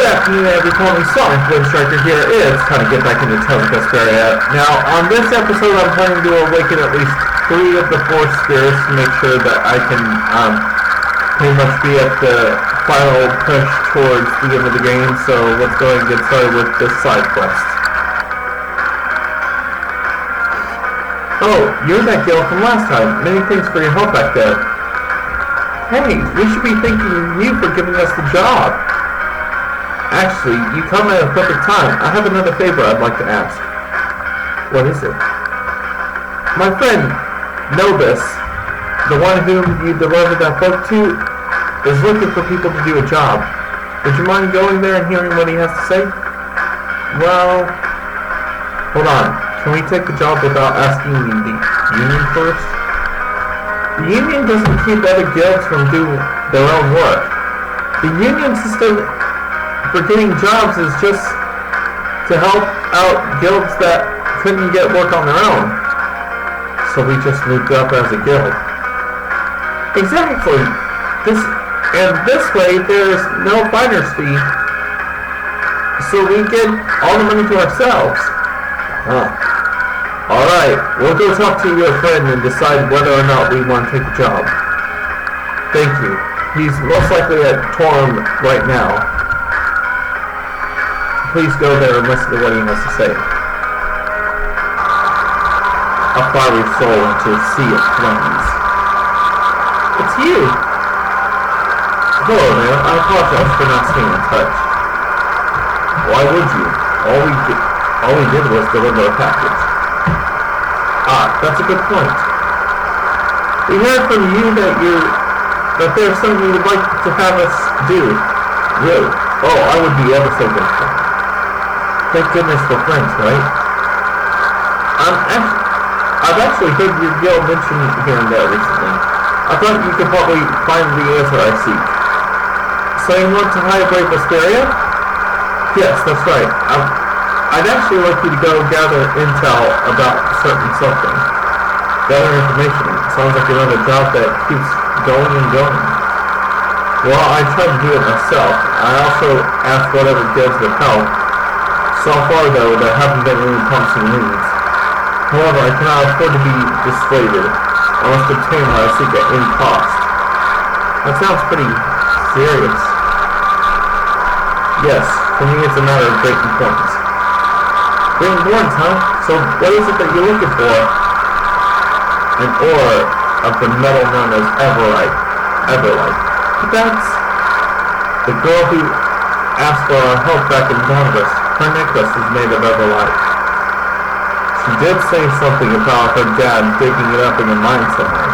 Good afternoon, everyone. Sonic Wind Striker here. It's time to get back into Tales of Vesperia. Now, on this episode, I'm planning to awaken at least 3 of the 4 spirits to make sure that I can pretty much be at the final push towards the end of the game. So let's go ahead and get started with this side quest. Oh, you're that girl from last time. Many thanks for your help back there. Hey, we should be thanking you for giving us the job. Actually, you come at a perfect time. I have another favor I'd like to ask. What is it? My friend, Nobis, the one whom you delivered that book to, is looking for people to do a job. Would you mind going there and hearing what he has to say? Well, hold on. Can we take the job without asking the union first? The union doesn't keep other guilds from doing their own work. The union system for getting jobs is just to help out guilds that couldn't get work on their own. So we just moved up as a guild. Exactly. This way there's no finder's fee. So we get all the money to ourselves. Alright, we'll go talk to your friend and decide whether or not we want to take the job. Thank you. He's most likely at Torum right now. Please go there and listen to what he has to say. A fiery soul into a sea of flames. It's you! Hello there, I apologize for not staying in touch. Why would you? All we did was deliver a package. That's a good point. We heard from you that there's something you would like to have us do. Really? Oh, I would be ever so grateful. Thank goodness we're friends, right? I've actually heard your guild mentioned here and there recently. I thought you could probably find the answer I seek. So you want to hire Vesperia? Yes, that's right. I'd actually like you to go gather intel about certain something. Gather information. Sounds like another job that keeps going and going. Well, I tried to do it myself. I also asked whatever guilds would help. So far, though, there haven't been any promising leads. However, I cannot afford to be dissuaded. I must obtain what I seek at any cost. That sounds pretty serious. Yes, for me it's a matter of great importance. Great importance, huh? So what is it that you're looking for? An ore of the metal known as Everlight. But that's the girl who asked for our help back in Congress. Her necklace is made of Everlight. She did say something about her dad digging it up in a mine somewhere.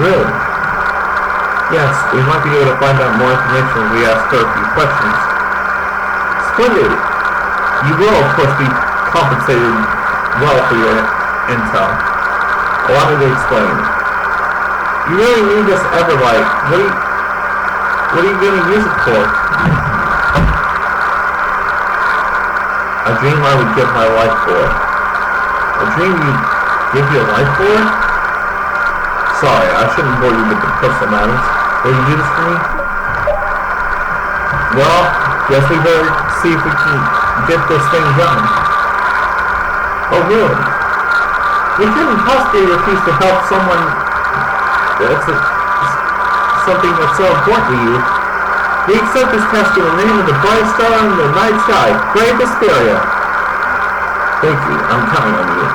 Really? Yes, we might be able to find out more information if we ask her a few questions. Splendid! You will, of course, be compensated well for your intel. Allow me to explain. You really need this Everlight. What are you going to use it for? A dream I would give my life for. A dream you'd give your life for? Sorry, I shouldn't bore you with the personal matters. Will you do this for me? Well, guess we better see if we can get this thing done. Oh, really? We couldn't possibly refuse to help someone something that's so important to you. We accept this task in the name of the bright star in the night sky, Great Vesperia. Thank you, I'm counting on you.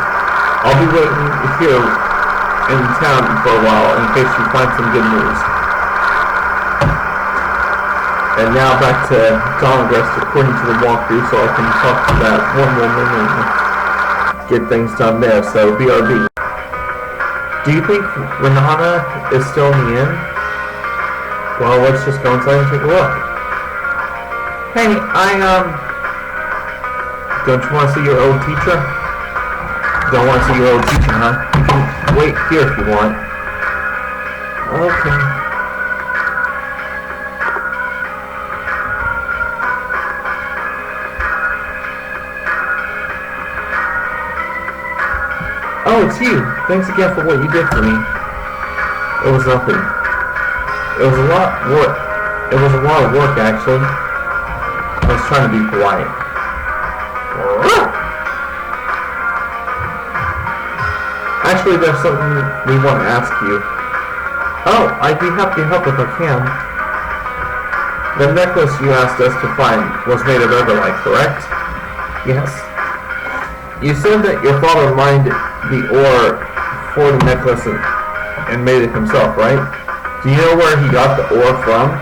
I'll be waiting here in town for a while in case you find some good news. And now back to Congress according to the walkthrough so I can talk to that one woman and get things done there, so BRB. Do you think Renata is still in the inn? Well, let's just go inside and take a look. Hey, don't you want to see your old teacher? Don't want to see your old teacher, huh? You can wait here if you want. Okay. Oh, it's you. Thanks again for what you did for me. It was nothing. It was a lot of work, actually. I was trying to be polite. Actually, there's something we want to ask you. Oh, I'd be happy to help if I can. The necklace you asked us to find was made of everlight, correct? Yes. You said that your father mined the ore for the necklace and made it himself, right? Do you know where he got the ore from?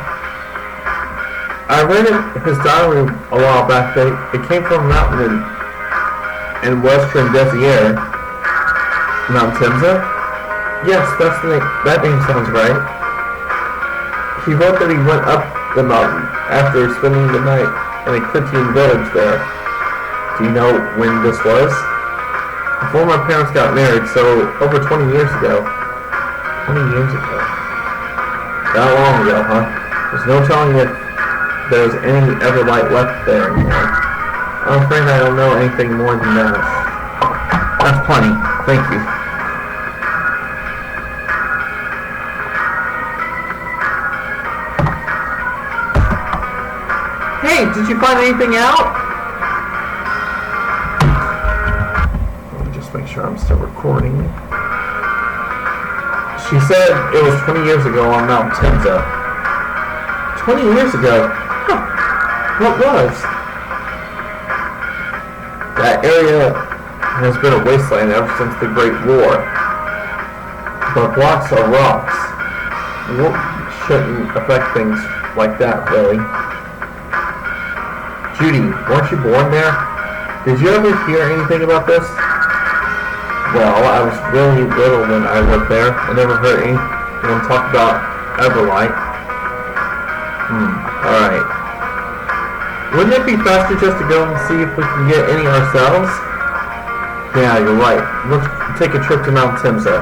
I read in his diary a while back that it came from a mountain in western Desierre. Mount Timza? Yes, that's the name. That name sounds right. He wrote that he went up the mountain after spending the night in a Clitian village there. Do you know when this was? Before my parents got married, so over 20 years ago. 20 years ago. That long ago, huh? There's no telling if there's any everlight left there anymore. I'm afraid I don't know anything more than that. That's plenty. Thank you. Hey, did you find anything out? Let me just make sure I'm still recording. She said it was 20 years ago on Mount Timza. 20 years ago? Huh. What was? That area has been a wasteland ever since the Great War. But blocks are rocks. War shouldn't affect things like that, really. Judy, weren't you born there? Did you ever hear anything about this? Well, I was really little when I lived there. I never heard anyone talk about everlight. Alright. Wouldn't it be faster just to go and see if we can get any ourselves? Yeah, you're right. Let's take a trip to Mount Timza.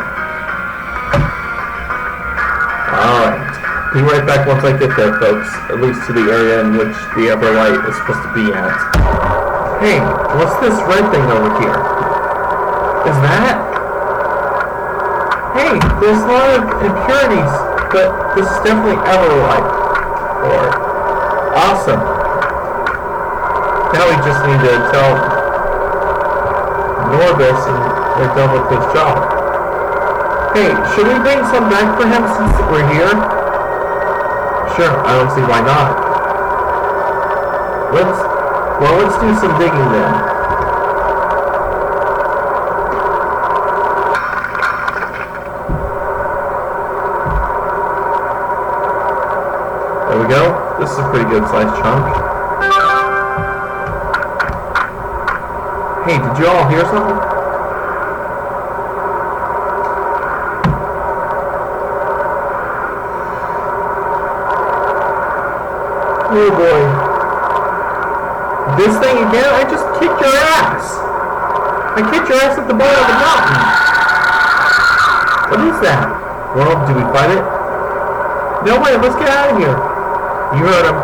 Alright. Be right back once I get there, folks. At least to the area in which the everlight is supposed to be at. Hey, what's this red thing over here? Is that? Hey, there's a lot of impurities, but this is definitely everlight. Or awesome. Now we just need to tell Norbis and we're done with this job. Hey, should we bring some back for him since we're here? Sure, I don't see why not. Let's do some digging then. There we go. This is a pretty good sized chunk. Hey, did you all hear something? Oh boy. This thing again? I just kicked your ass! I kicked your ass at the bottom of the mountain! What is that? Well, do we fight it? No way, let's get out of here! You heard him.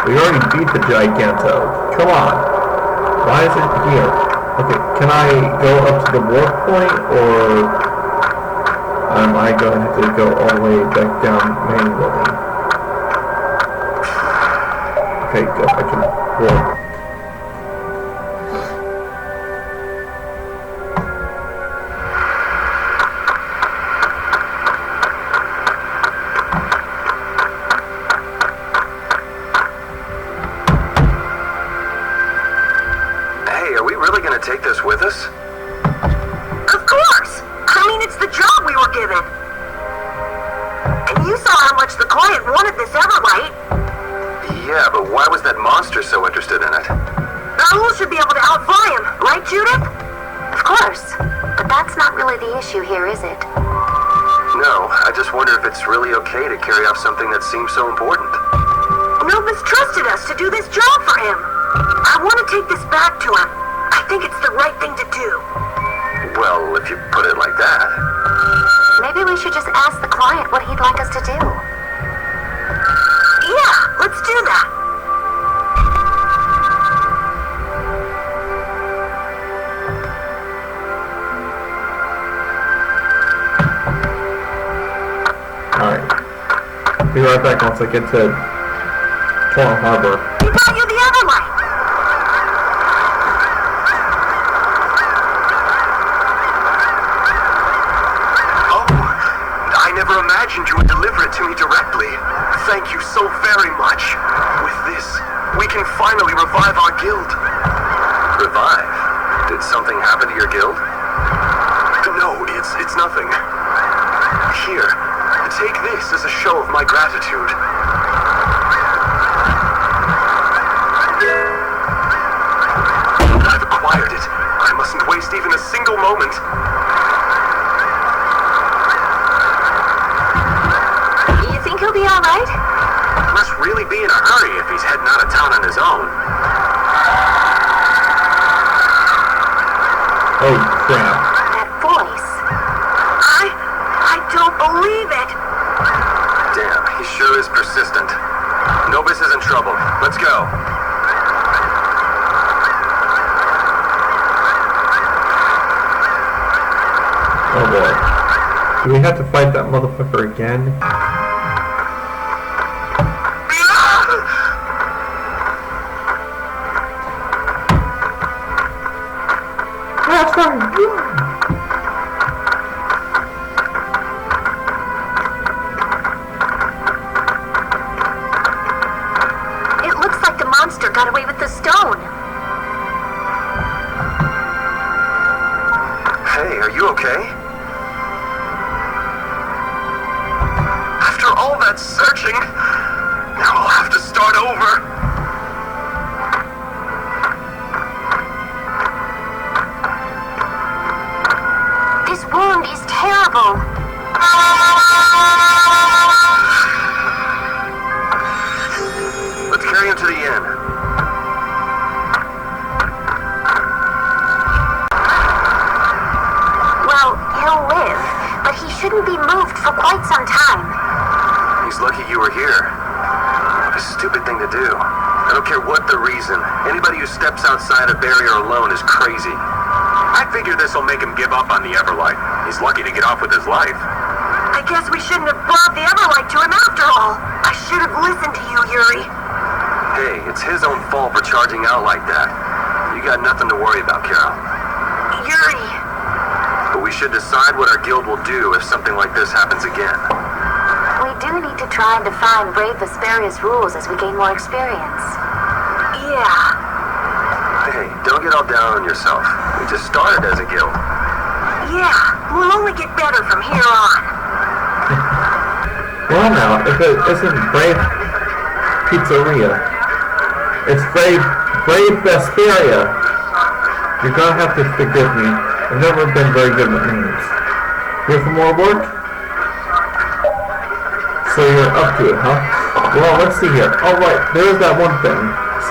We already beat the Giganto. Come on. Why is it here? Okay, can I go up to the warp point, or am I going to have to go all the way back down manually? Okay, go. I can warp. Take this with us? Of course! I mean, it's the job we were given. And you saw how much the client wanted this everlight. Yeah, but why was that monster so interested in it? Raoul should be able to outfly him, right, Judith? Of course. But that's not really the issue here, is it? No, I just wonder if it's really okay to carry off something that seems so important. Novus trusted us to do this job for him. I want to take this back to him. I think it's the right thing to do. Well, if you put it like that. Maybe we should just ask the client what he'd like us to do. Yeah, let's do that. Alright. Be right back once I get to Pearl Harbor. He brought you the Everlight. Oh, I never imagined you would deliver it to me directly. Thank you so very much. With this, we can finally revive our guild. Revive? Did something happen to your guild? No, it's nothing. Here, take this as a show of my gratitude. I've acquired it. I mustn't waste even a single moment. You think he'll be alright? Must really be in a hurry if he's heading out of town on his own. Oh, crap. That voice. I don't believe it. Damn, he sure is persistent. Nobis is in trouble. Let's go. Oh boy. Do we have to fight that motherfucker again? That's not good. It looks like the monster got away with the stone. Hey, are you okay? After all that searching, now I'll have to start over. This wound is terrible. Let's carry him to the inn. Well, he'll live, but he shouldn't be moved for quite some time. He's lucky you were here. What a stupid thing to do. I don't care what the reason. Anybody who steps outside a barrier alone is crazy. I figure this'll make him give up on the Everlight. He's lucky to get off with his life. I guess we shouldn't have brought the Everlight to him after all. I should have listened to you, Yuri. Hey, it's his own fault for charging out like that. You got nothing to worry about, Carol. Yuri. But we should decide what our guild will do if something like this happens again. We do need to try and define Brave Vesperia's rules as we gain more experience. Yeah. Hey, don't get all down on yourself. We just started as a guild. Yeah. We'll only get better from here on. Well now, if it isn't Brave Pizzeria, it's Brave Vesperia. You're gonna have to forgive me. I've never been very good with names. Here for more work? So you're up to it, huh? Well, let's see here. Oh right, there's that one thing.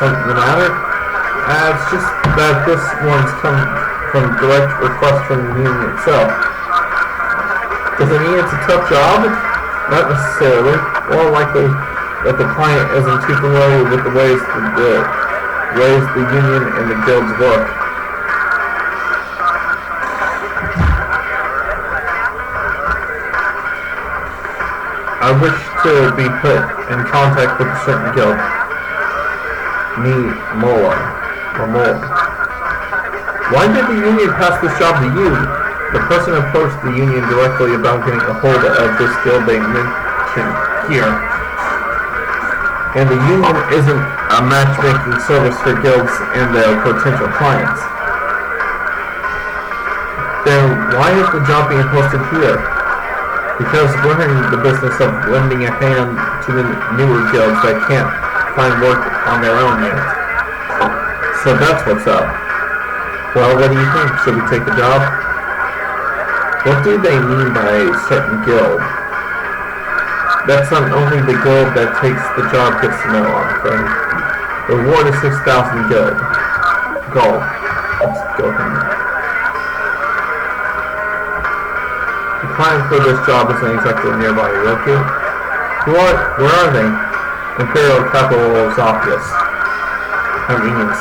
Something the matter? It's just that this one's come from direct request from the union itself. Does it mean it's a tough job? Not necessarily. More likely that the client isn't too familiar with the ways the union and the guilds work. I wish to be put in contact with a certain guild. Mola. Why did the union pass this job to you? The person approached the union directly about getting a hold of this guild they mentioned here. And the union isn't a matchmaking service for guilds and their potential clients. Then why is the job being posted here? Because we're in the business of lending a hand to the newer guilds that can't find work on their own yet. So that's what's up. Well, what do you think? Should we take the job? What do they mean by a certain guild? That's not only the guild that takes the job gets to know, I'm afraid. The reward is 6,000 gold. Let's go ahead. The client for this job isn't exactly nearby, you okay? Where are they? Imperial capital of Zophius. Convenience.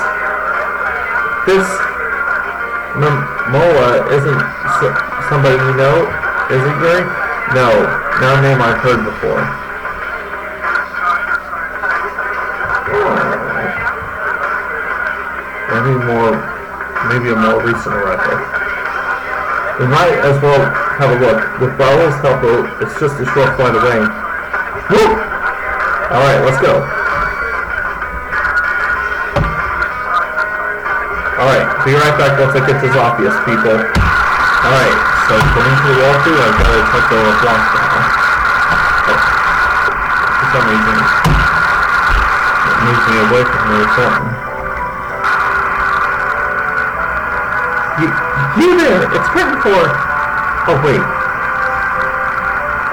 This Mola isn't somebody you know, is it, Gary? No, not a name I've heard before. maybe a more recent arrival. We might as well have a look. With Belius' help, it's just a short flight away. Woo! Alright, let's go. Alright, be right back once I get this obvious, people. Alright, so going to the walkthrough, I've got to check the blocks now. Oh. For some reason, it moves me away from the phone. You there! It's written for... Oh, wait.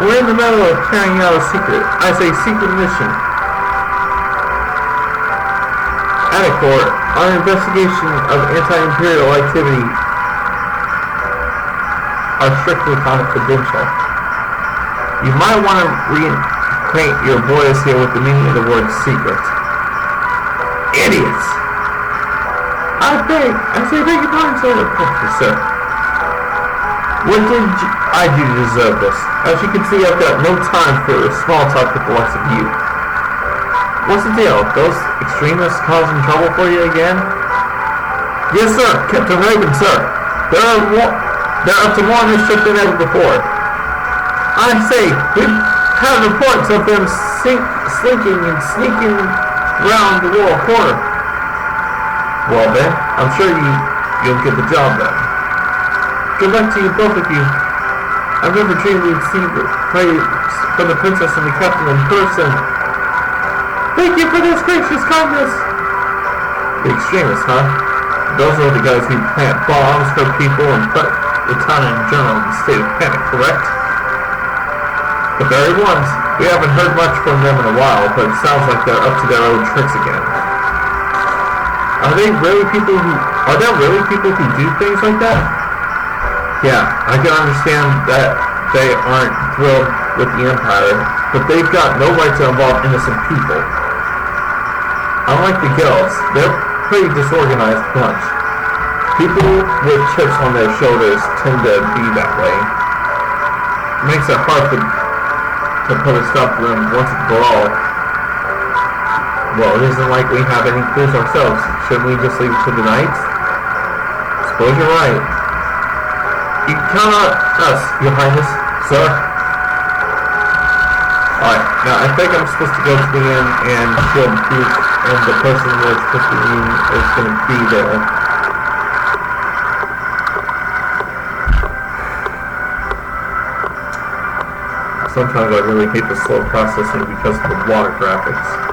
We're in the middle of carrying out a secret. I say secret mission. Atticor, our investigation of anti-imperial activity are strictly confidential. You might want to reacquaint your boys here with the meaning of the word secret. Idiots! I beg your pardon, sir. What did I do to deserve this? As you can see, I've got no time for small talk with the likes of you. What's the deal? Those extremists causing trouble for you again? Yes, sir. Captain Raven, sir. They're up to more mischief than ever before. I say, we've had reports of them slinking and sneaking around the wall corner. Well then, I'm sure you'll get the job done. Good luck to you, both of you. I've never dreamed we'd see the praise from the princess and the captain in person. Thank you for this gracious kindness. The extremists, huh? Those are the guys who plant bombs, hurt people, and put the town in general in a state of panic, correct? The very ones. We haven't heard much from them in a while, but it sounds like they're up to their old tricks again. Are there really people who do things like that? Yeah, I can understand that they aren't thrilled with the Empire, but they've got no right to involve innocent people. Unlike the guilds, they're a pretty disorganized bunch. People with chips on their shoulders tend to be that way. It makes it hard to put a stop to them once and for all. Well, it isn't like we have any clues ourselves. Shouldn't we just leave it to the knights? Suppose you're right. You can count on us, your highness, sir. Alright, now I think I'm supposed to go to the inn and shield the proof, and the person that's supposed to be is going to be there. Sometimes I really hate the slow processing because of the water graphics.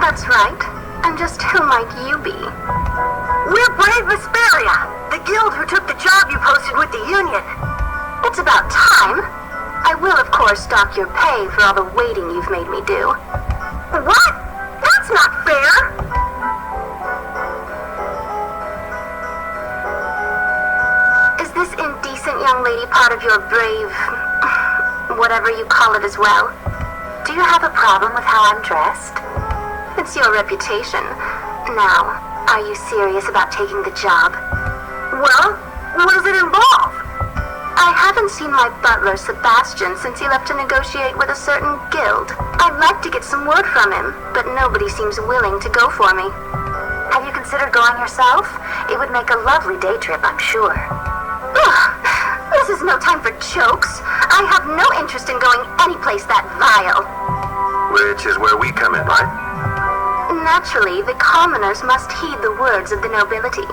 That's right. And just who might you be? We're Brave Vesperia, the guild who took the job you posted with the Union. It's about time. I will, of course, dock your pay for all the waiting you've made me do. What? That's not fair! Is this indecent young lady part of your brave... whatever you call it as well? Do you have a problem with how I'm dressed? It's your reputation. Now, are you serious about taking the job? Well, what does it involve? I haven't seen my butler, Sebastian, since he left to negotiate with a certain guild. I'd like to get some word from him, but nobody seems willing to go for me. Have you considered going yourself? It would make a lovely day trip, I'm sure. Ugh, this is no time for jokes. I have no interest in going anyplace that vile. Which is where we come in, right? Naturally, the commoners must heed the words of the nobility.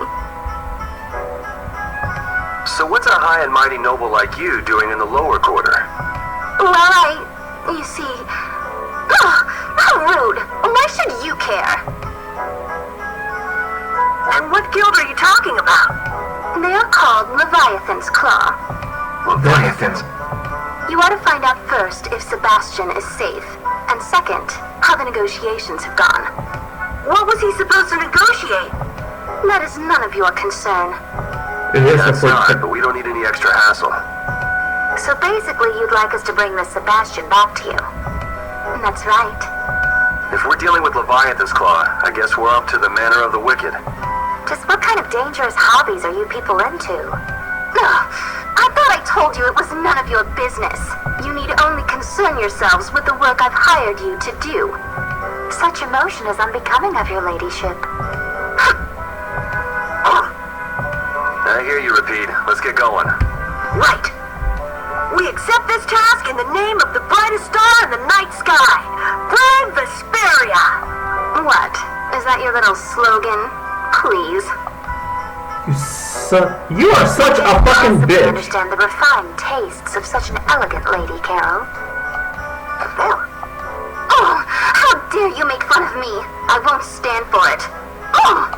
So what's a high and mighty noble like you doing in the lower quarter? Well, you see... Ugh, how rude! Why should you care? And what guild are you talking about? They are called Leviathan's Claw. Leviathans? You ought to find out first if Sebastian is safe, and second, how the negotiations have gone. What was he supposed to negotiate? That is none of your concern. It is That's a not, but we don't need any extra hassle. So basically, you'd like us to bring this Sebastian back to you. That's right. If we're dealing with Leviathan's Claw, I guess we're up to the manner of the wicked. Just what kind of dangerous hobbies are you people into? Ugh, I thought I told you it was none of your business. You need only concern yourselves with the work I've hired you to do. Such emotion is unbecoming of your ladyship. I hear you, Repeat. Let's get going. Right. We accept this task in the name of the brightest star in the night sky, Brave Vesperia. What? Is that your little slogan? Please. You are such a fucking I bitch. understand the refined tastes of such an elegant lady, Carol. Oh, how dare you make fun of me? I won't stand for it. Oh!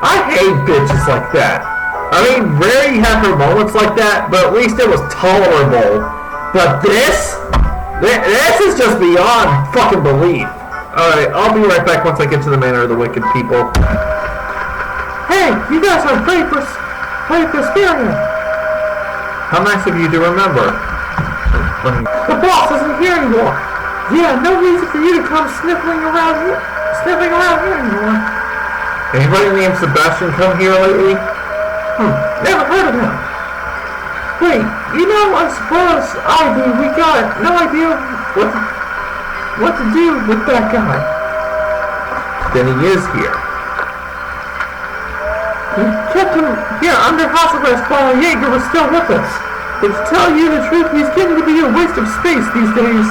I hate bitches like that. I mean, Rarey had her moments like that, but at least it was tolerable. But this is just beyond fucking belief. Alright, I'll be right back once I get to the manor of the wicked people. Hey, you guys are Brave Vesperia. How nice of you to remember. The boss isn't here anymore. Yeah, no reason for you to come sniffing around here anymore. Anybody named Sebastian come here lately? Never heard of him. Wait, I suppose we got no idea what to do with that guy. Then he is here. We kept him here under house arrest while Jaeger was still with us. But to tell you the truth, he's getting to be a waste of space these days.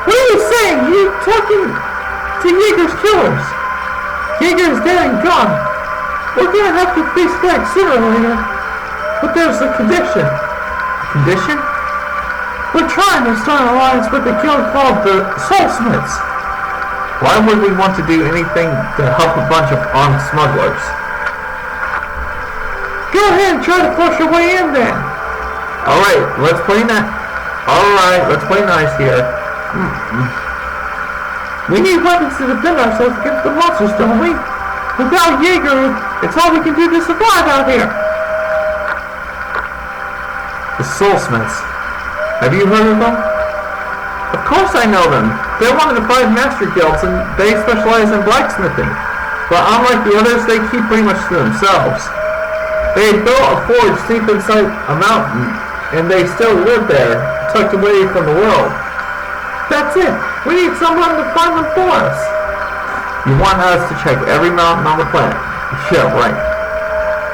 What are you saying? You took him to Jaeger's killers. Jaeger is dead and gone. We're gonna have to face back sooner or later. But there's a condition. Condition? We're trying to start an alliance with a guild called the Soulsmiths. Why would we want to do anything to help a bunch of armed smugglers? Go ahead and try to force your way in then. Alright, let's play nice here. We need weapons to defend ourselves against the monsters, don't we? Without Jaeger, it's all we can do to survive out here. The Soulsmiths. Have you heard of them? Of course I know them. They're one of the 5 master guilds and they specialize in blacksmithing. But unlike the others, they keep pretty much to themselves. They built a forge deep inside a mountain and they still live there, tucked away from the world. That's it. We need someone to find them for us. You want us to check every mountain on the planet? Yeah, right.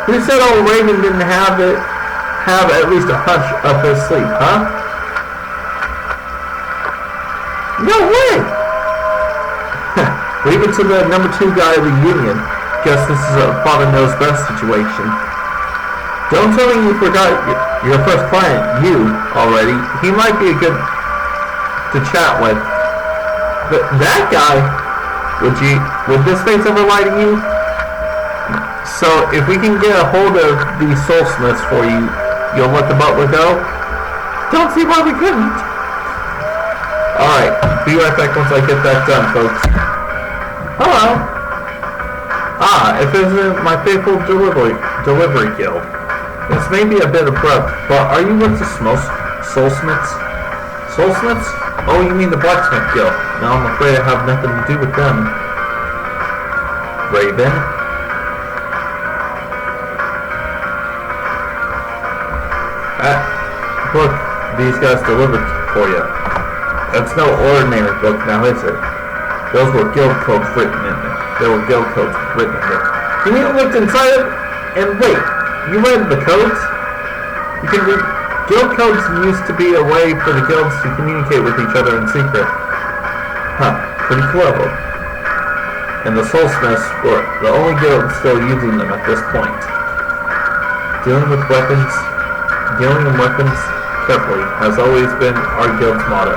Who said old Raven didn't have at least a hunch up his sleeve, huh? No way! Leave it to the number 2 guy of the union. Guess this is a father knows best situation. Don't tell me you forgot your first client, you, already. He might be a good to chat with. But that guy... Would this face ever lie to you? So, if we can get a hold of these Soulsmiths for you, you'll let the butler go? Don't see why we couldn't. Alright, be right back once I get that done, folks. Hello. If it isn't my faithful delivery guild. This may be a bit abrupt, but are you with the Soulsmiths? Soulsmiths? Oh, you mean the blacksmith guild. No, I'm afraid I have nothing to do with them. Raven? Book these guys delivered for you. That's no ordinary book now, is it? Those were guild codes written in it. There were guild codes written in it. You even looked inside it? And wait, you read the codes? You can read... Guild codes used to be a way for the guilds to communicate with each other in secret. Pretty clever. And the Soulsmiths were the only guild still using them at this point. Dealing in weapons carefully has always been our guild's motto.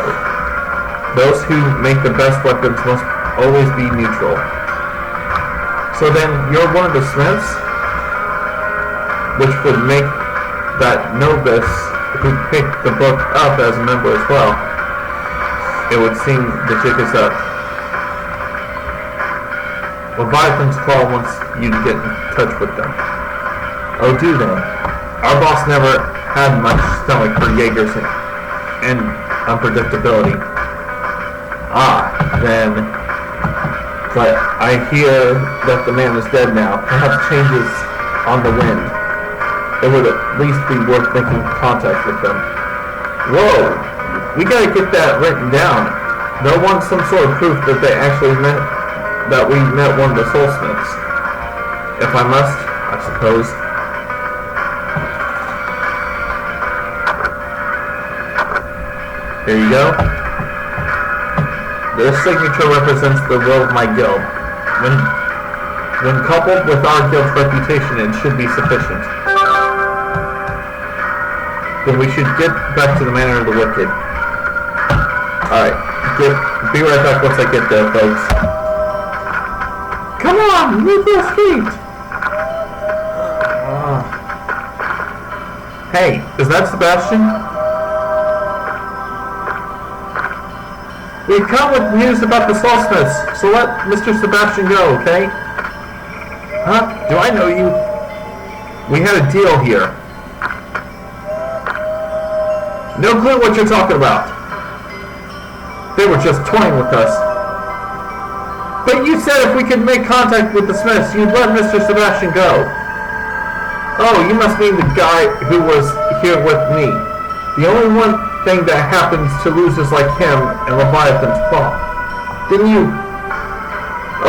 Those who make the best weapons must always be neutral. So then, you're one of the smiths? Which would make that novice who picked the book up as a member as well. It would seem the jig is up. Leviathan's Claw wants you to get in touch with them. Oh, do they? Our boss never had much stomach for Jaegers and unpredictability. Ah, then. But I hear that the man is dead now. Perhaps changes on the wind. It would at least be worth making contact with them. Whoa! We gotta get that written down. They'll want some sort of proof that they actually met, that we met one of the soulsmiths. If I must, I suppose. There you go. This signature represents the will of my guild. When coupled with our guild's reputation, it should be sufficient. Then we should get back to the Manor of the Wicked. Alright, be right back once I get there, folks. Come on, move your feet! Hey, is that Sebastian? We've come with news about the Soulsmiths, so let Mr. Sebastian go, okay? Huh? Do I know you? We had a deal here. No clue what you're talking about. They were just toying with us. But you said if we could make contact with the Smiths, you'd let Mr. Sebastian go. Oh, you must mean the guy who was here with me. The only one thing that happens to losers like him and Leviathan's Claw. Didn't you?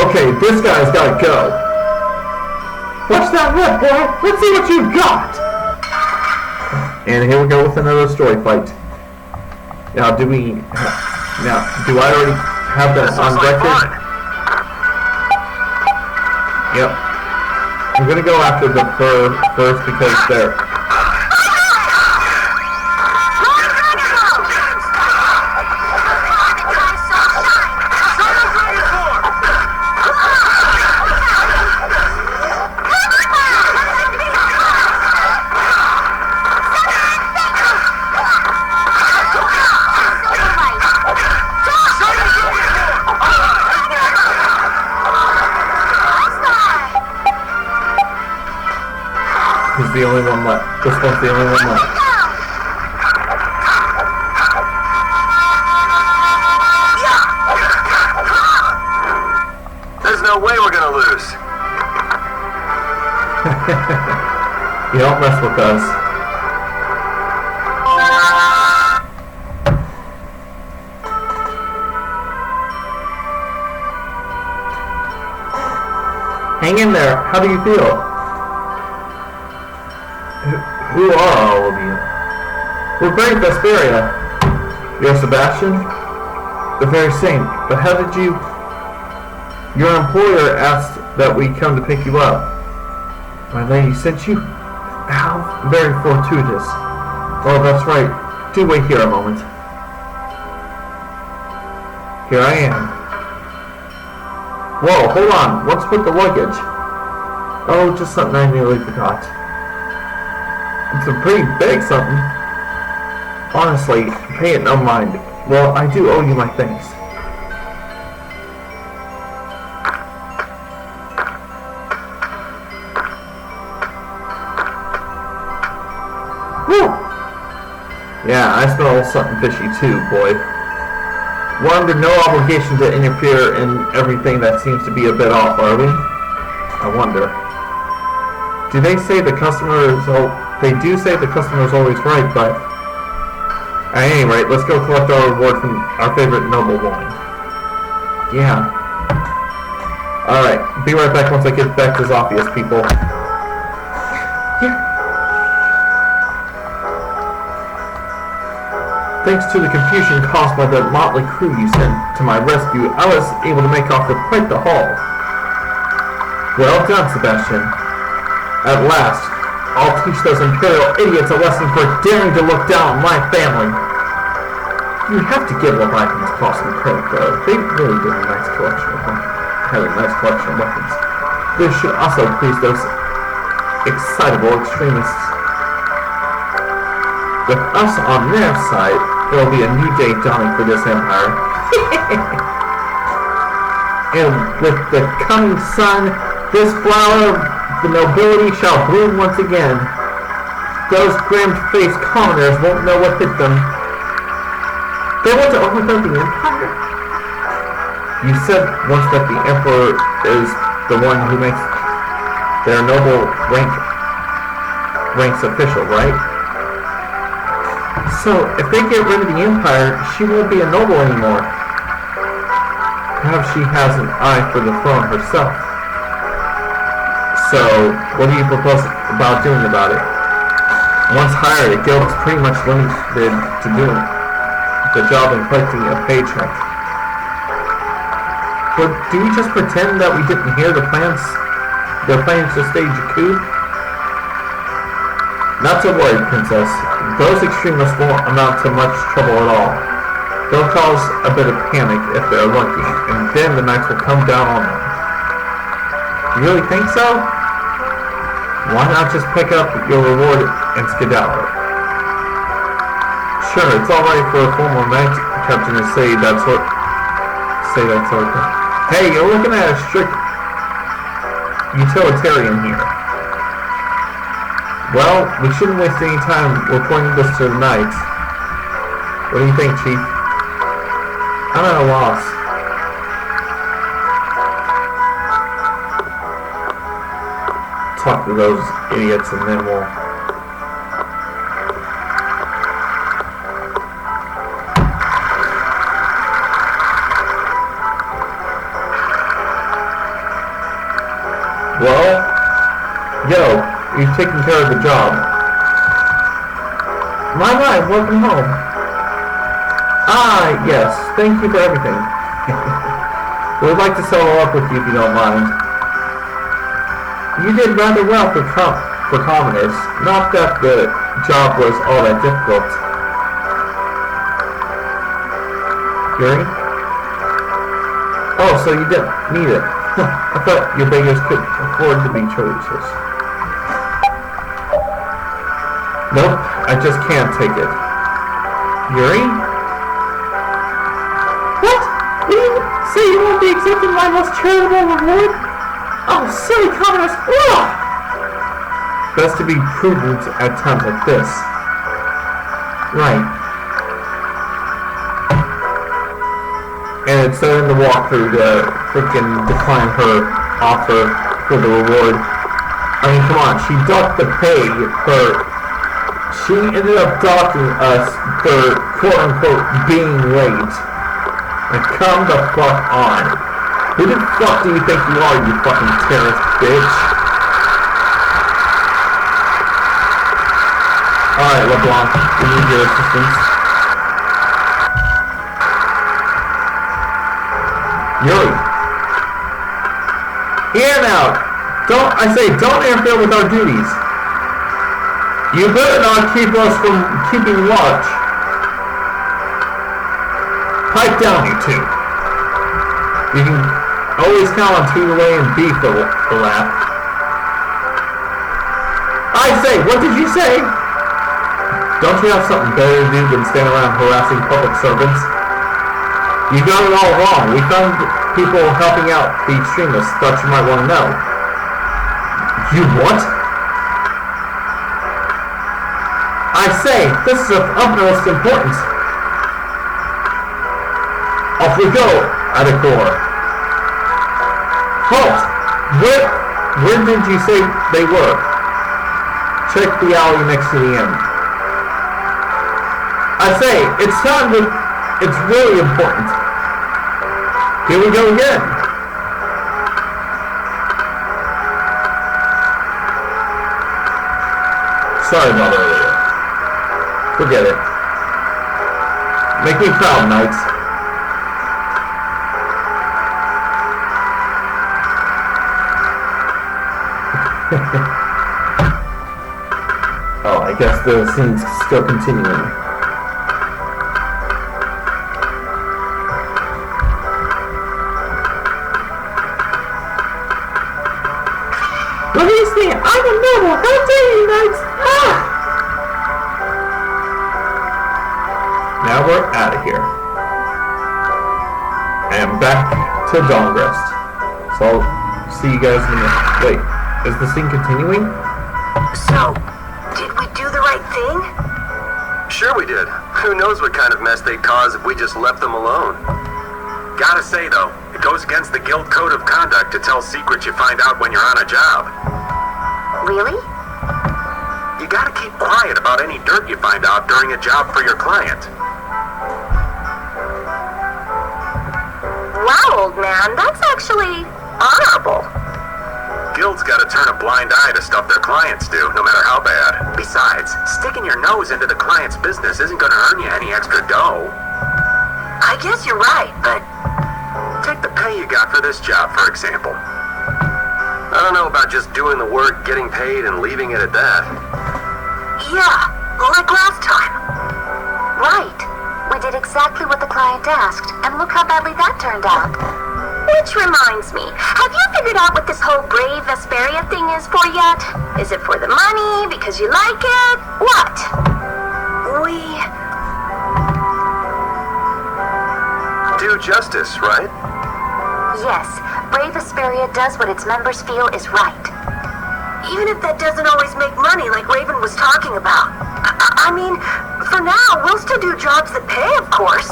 Okay, this guy's gotta go. Watch that lip, boy! Let's see what you've got! And here we go with another story fight. Now, do I already have that on record? Yep. I'm gonna go after the fur first because they're... He's the only one left. This one's the only one left. There's no way we're gonna lose. You don't mess with us. Hang in there. How do you feel? Who are all of you? We're very Vesperia. You're Sebastian? The very same. But how did you... Your employer asked that we come to pick you up. My lady sent you? How very fortuitous. Oh, that's right. Do wait here a moment. Here I am. Whoa, hold on. What's with the luggage? Oh, just something I nearly forgot. It's a pretty big something. Honestly, pay it no mind. Well, I do owe you my thanks. Whew! Yeah, I smell something fishy too, boy. We're under no obligation to interfere in everything that seems to be a bit off, are we? I wonder. Do they say the customer is... They do say the customer is always right, but at any rate, let's go collect our reward from our favorite noblewoman. Yeah. Alright, be right back once I get back to Zophius, people. Yeah. Thanks to the confusion caused by the motley crew you sent to my rescue, I was able to make off with quite the haul. Well done, Sebastian. At last. I'll teach those Imperial idiots a lesson for daring to look down on my family. You have to give Leviathan's Claw some credit, though. They really did a nice collection of them. Had a nice collection of weapons. This should also please those excitable extremists. With us on their side, there will be a new day dawning for this empire. and with the coming sun, this flower of the nobility shall bloom once again. Those grim-faced commoners won't know what hit them. They want to overthrow the Empire? You said once that the Emperor is the one who makes their noble ranks official, right? So, if they get rid of the Empire, she won't be a noble anymore. Perhaps she has an eye for the throne herself. So, what do you propose about doing about it? Once hired, a guild is pretty much limited to doing the job and collecting a paycheck. But do we just pretend that we didn't hear their plans to stage a coup? Not to worry, Princess. Those extremists won't amount to much trouble at all. They'll cause a bit of panic if they're lurking, and then the knights will come down on them. You really think so? Why not just pick up your reward and skedaddle? Sure, it's alright for a former knight captain to say that sort of thing. Hey, you're looking at a strict utilitarian here. Well, we shouldn't waste any time reporting this to the knights. What do you think, Chief? I'm at a loss. Talk to those idiots and then we'll... Well, you've taken care of the job. My, welcome home. Ah, yes, thank you for everything. We'd like to settle up with you if you don't mind. You did rather well for commoners. Not that the job was all that difficult. Yuri? Oh, so you didn't need it. I thought your beggars could afford to be choices. Nope, I just can't take it. Yuri? What? Did you say you won't be accepting my most charitable reward? Oh, silly commoners! Ugh! Best to be prudent at times like this. Right. And it's starting to walk through to freaking decline her offer for the reward. I mean, come on, she ducked the pay for... She ended up docking us for quote-unquote being late. Like, come the fuck on. Who the fuck do you think you are, you fucking terrorist bitch? Alright, LeBlanc, we need your assistance. Yuri. Here now! Don't interfere with our duties. You better not keep us from keeping watch. Pipe down, you two. You can always count on Tweedledee and beef for laugh. I say, what did you say? Don't you have something better to do than stand around harassing public servants? You got it all wrong. We found people helping out the extremists. Thought you might want to know. You what? I say, this is of utmost importance. Off we go, Adekor. Halt! Where did you say they were? Check the alley next to the inn. I say, it's really important. Here we go again. Sorry about earlier. Forget it. Make me proud, knights. Oh, I guess the scene's still continuing. Release me! I'm a noble! How dare you, knights! Ah! Now we're out of here. I am back to Dawnrest. So I'll see you guys in a minute. Wait, is the scene continuing? So, did we do the right thing? Sure we did. Who knows what kind of mess they'd cause if we just left them alone. Gotta say though, it goes against the guild code of conduct to tell secrets you find out when you're on a job. Really? You gotta keep quiet about any dirt you find out during a job for your client. Wow, old man, that's actually honorable. Guilds gotta turn a blind eye to stuff their clients do, no matter how bad. Besides, sticking your nose into the client's business isn't gonna earn you any extra dough. I guess you're right, but Take the pay you got for this job, for example. I don't know about just doing the work, getting paid, and leaving it at that. yeah, like last time. Right. We did exactly what the client asked, and look how badly that turned out. Which reminds me, have you figured out what this whole brave Vesperia thing is for yet? Is it for the money, because you like it? What? Do justice, right? Yes, Brave Vesperia does what its members feel is right. Even if that doesn't always make money like Raven was talking about. I mean, for now, we'll still do jobs that pay, of course.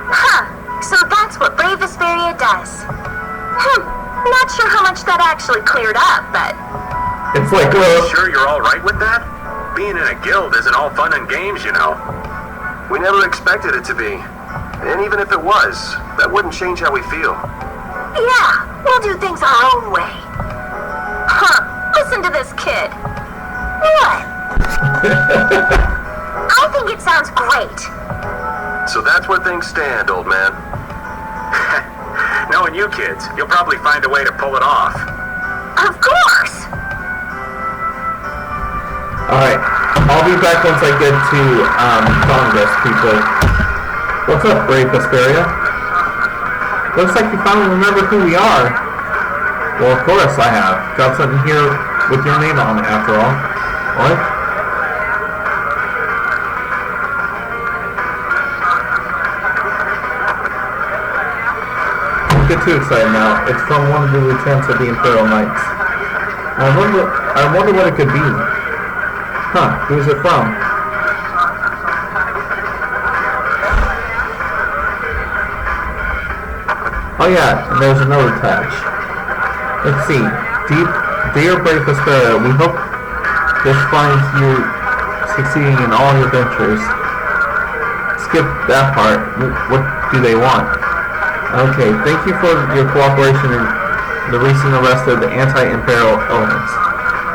Huh, so that's what Brave Vesperia does. Not sure how much that actually cleared up, but It's like, Are you sure you're alright with that? Being in a guild isn't all fun and games, you know. We never expected it to be. And even if it was, that wouldn't change how we feel. yeah, we'll do things our own way. Listen to this kid. What? I think it sounds great. So that's where things stand, old man. Knowing you kids, you'll probably find a way to pull it off. Of course. alright. I'll be back once I get to, Dawnrest, people. What's up, Brave Vesperia? Looks like you finally remember who we are. Well, of course I have. Got something here with your name on it, after all. What? Don't get too excited now. It's from one of the lieutenants of the Imperial Knights. I wonder what it could be. Huh, who's it from? Oh yeah, and there's another touch. Let's see. Dear Brave Vesperia, we hope this finds you succeeding in all your ventures. Skip that part. What do they want? Okay, thank you for your cooperation in the recent arrest of the anti-imperial elements.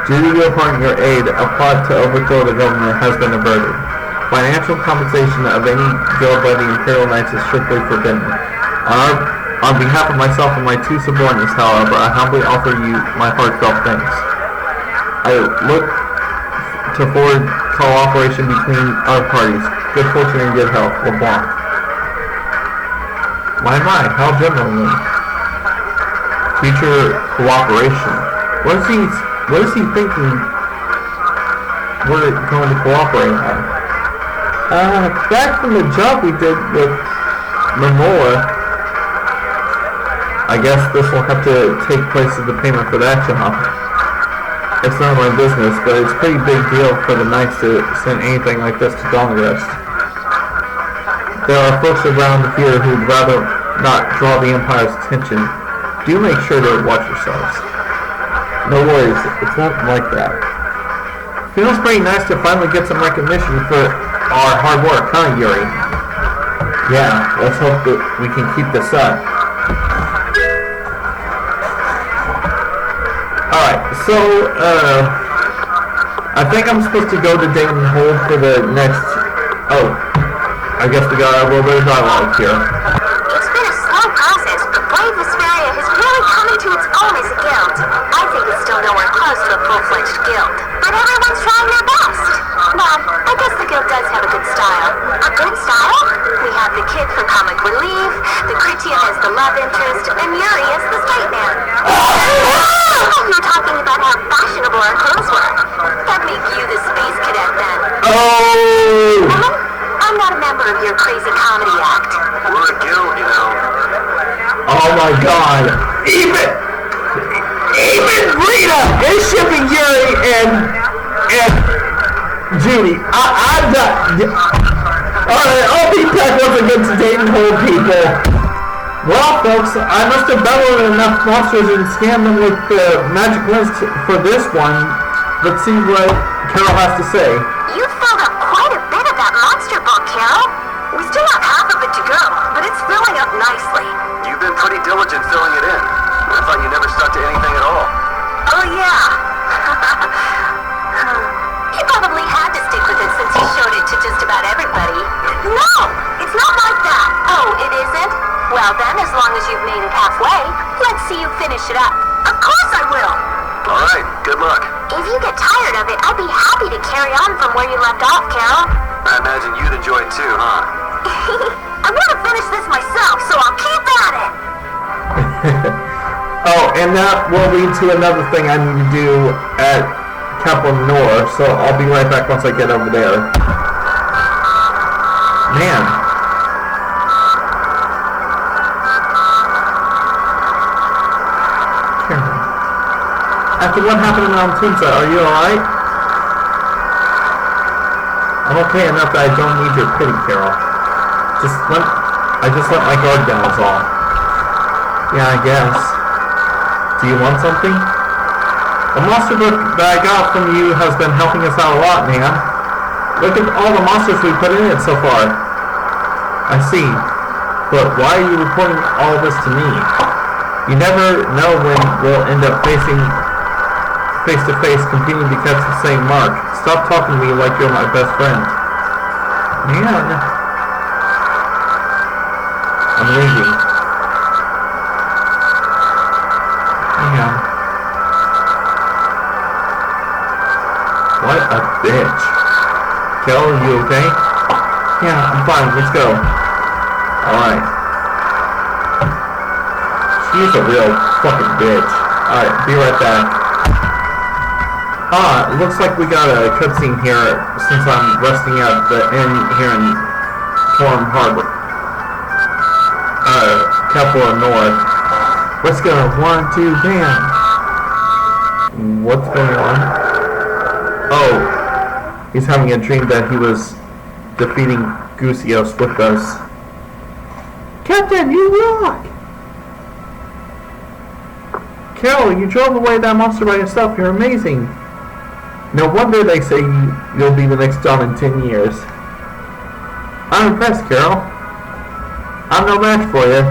Due to your part in your aid, a plot to overthrow the government has been averted. Financial compensation of any guild by the Imperial Knights is strictly forbidden. On behalf of myself and my two subordinates, however, I humbly offer you my heartfelt thanks. I look to forward cooperation between our parties. Good fortune and good health. LeBlanc. My, how generally. Future cooperation. What is he thinking we're going to cooperate on? Back from the job we did with Momoa, I guess this will have to take place as the payment for that job. It's not my business, but it's a pretty big deal for the Knights to send anything like this to Dawnrest. There are folks around here who'd rather not draw the Empire's attention. Do make sure to watch yourselves. No worries, it's not like that. Feels pretty nice to finally get some recognition for our hard work, huh, Yuri? Yeah, let's hope that we can keep this up. Alright, so, I think I'm supposed to go to Dayton Hold for the next... Oh, I guess we got a little bit of dialogue here. It's been a slow process, but Brave Vesperia has really come into its own as a guild. I think it's still nowhere close to a full-fledged guild, but everyone's trying their best. Well, I guess the guild does have a good style. A good style? We have the kid for comic relief, the Critian as the love interest, and Yuri as the straight man. You were talking about how fashionable our clothes were. That made you the space cadet then. Oh! I'm not a member of your crazy comedy act. We're a guild, you know. Oh my god. Even Rita is shipping Yuri and Judy. I'm done. Alright, I'll be back once again to date and hold people. Well, folks, I must have bellowed enough monsters and scammed them with the magic list for this one. Let's see what Carol has to say. You filled up quite a bit of that monster book, Carol. We still have half of it to go, but it's filling up nicely. You've been pretty diligent filling it in. I thought you never stuck to anything at all. Oh, yeah. You probably had to stick with it since you showed it to just about everybody. No, it's not like that. Oh, it isn't? Well then, as long as you've made it halfway, let's see you finish it up. Of course I will. All right, good luck. If you get tired of it, I'd be happy to carry on from where you left off, Carol. I imagine you'd enjoy it too, huh? I want to finish this myself, so I'll keep at it. Oh, and that will lead to another thing I need to do at Kaplan North, so I'll be right back once I get over there. Man. After what happened on Tunsa, are you alright? I'm okay enough that I don't need your pity, Carol. I just let my guard down is all. Yeah, I guess. Do you want something? The monster book that I got from you has been helping us out a lot, man. Look at all the monsters we put in it so far. I see. But why are you reporting all this to me? You never know when we'll end up face-to-face competing to catch the same mark. Stop talking to me like you're my best friend. Man. I'm leaving. Man. What a bitch. Kel, are you okay? Yeah, I'm fine. Let's go. Alright. She's a real fucking bitch. Alright, be right back. It looks like we got a cutscene here since I'm resting at the inn here in Torm Harbor. Kepler North. Let's go. 1, 2, bam. What's going on? Oh, he's having a dream that he was defeating Gusios with us. Captain, you rock! Carol, you drove away that monster by yourself. You're amazing. No wonder they say you'll be the next John in 10 years. I'm impressed, Carol. I'm no match for you.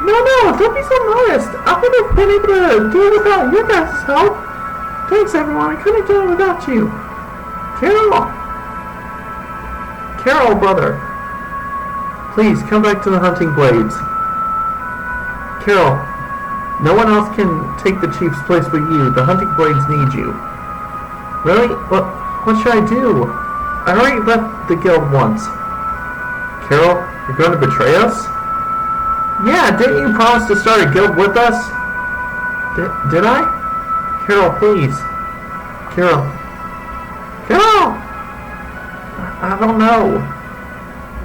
No, don't be so modest. I would have been able to do it without your guys' help. Thanks, everyone. I couldn't have done it without you. Carol, brother. Please, come back to the hunting blades. Carol, no one else can take the chief's place but you. The hunting blades need you. Really? What should I do? I already left the guild once. Carol, you're going to betray us? Yeah, didn't you promise to start a guild with us? Did I? Carol, please. Carol! I don't know.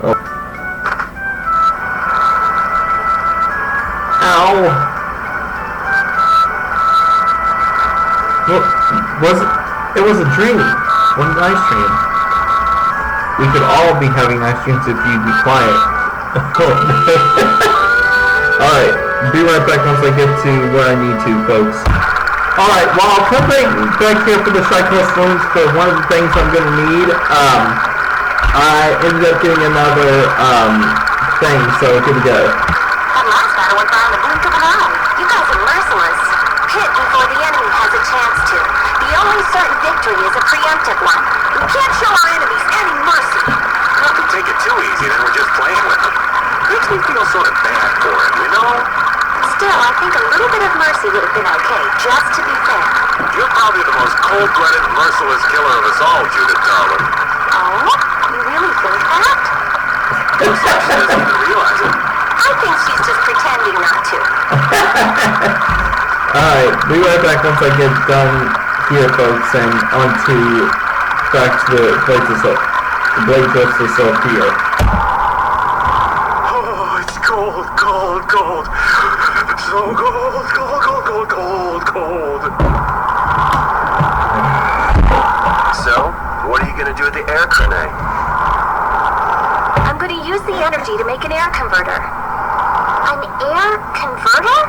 Oh. Ow! It was a dream. One nice dream. We could all be having nice dreams if you'd be quiet. Alright, be right back once I get to where I need to, folks. Alright, well, I'll come back here for the sidequest rooms for one of the things I'm going to need. I ended up getting another thing, so here we go. That last battle went by in the blink of an eye. You guys are merciless. Hit before the enemy has a chance to. The only certain victory is a preemptive one. We can't show our enemies any mercy. If we take it too easy, then we're just playing with them. Makes me feel sort of bad for him, you know? Still, I think a little bit of mercy would have been okay, just to be fair. You're probably the most cold-blooded, merciless killer of us all, Judith Darwin. Oh? You really think that? Looks like she doesn't even realize it. I think she's just pretending not to. Alright, be right back once I get done here, folks, and back to the Blade Justice up here. Oh, it's cold, Cold, cold. So cold, cold, cold, cold, cold, cold. So, what are you gonna do with the air grenade? I'm going to use the energy to make an air converter. An air converter?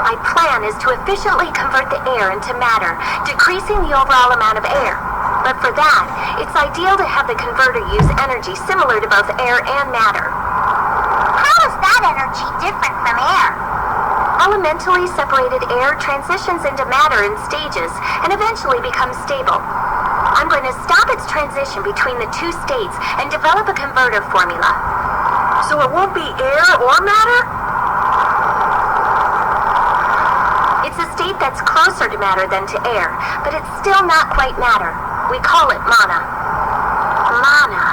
My plan is to efficiently convert the air into matter, decreasing the overall amount of air. But for that, it's ideal to have the converter use energy similar to both air and matter. How is that energy different from air? Elementally separated air transitions into matter in stages and eventually becomes stable. I'm going to stop its transition between the two states and develop a converter formula. So it won't be air or matter? It's a state that's closer to matter than to air, but it's still not quite matter. We call it mana. Mana.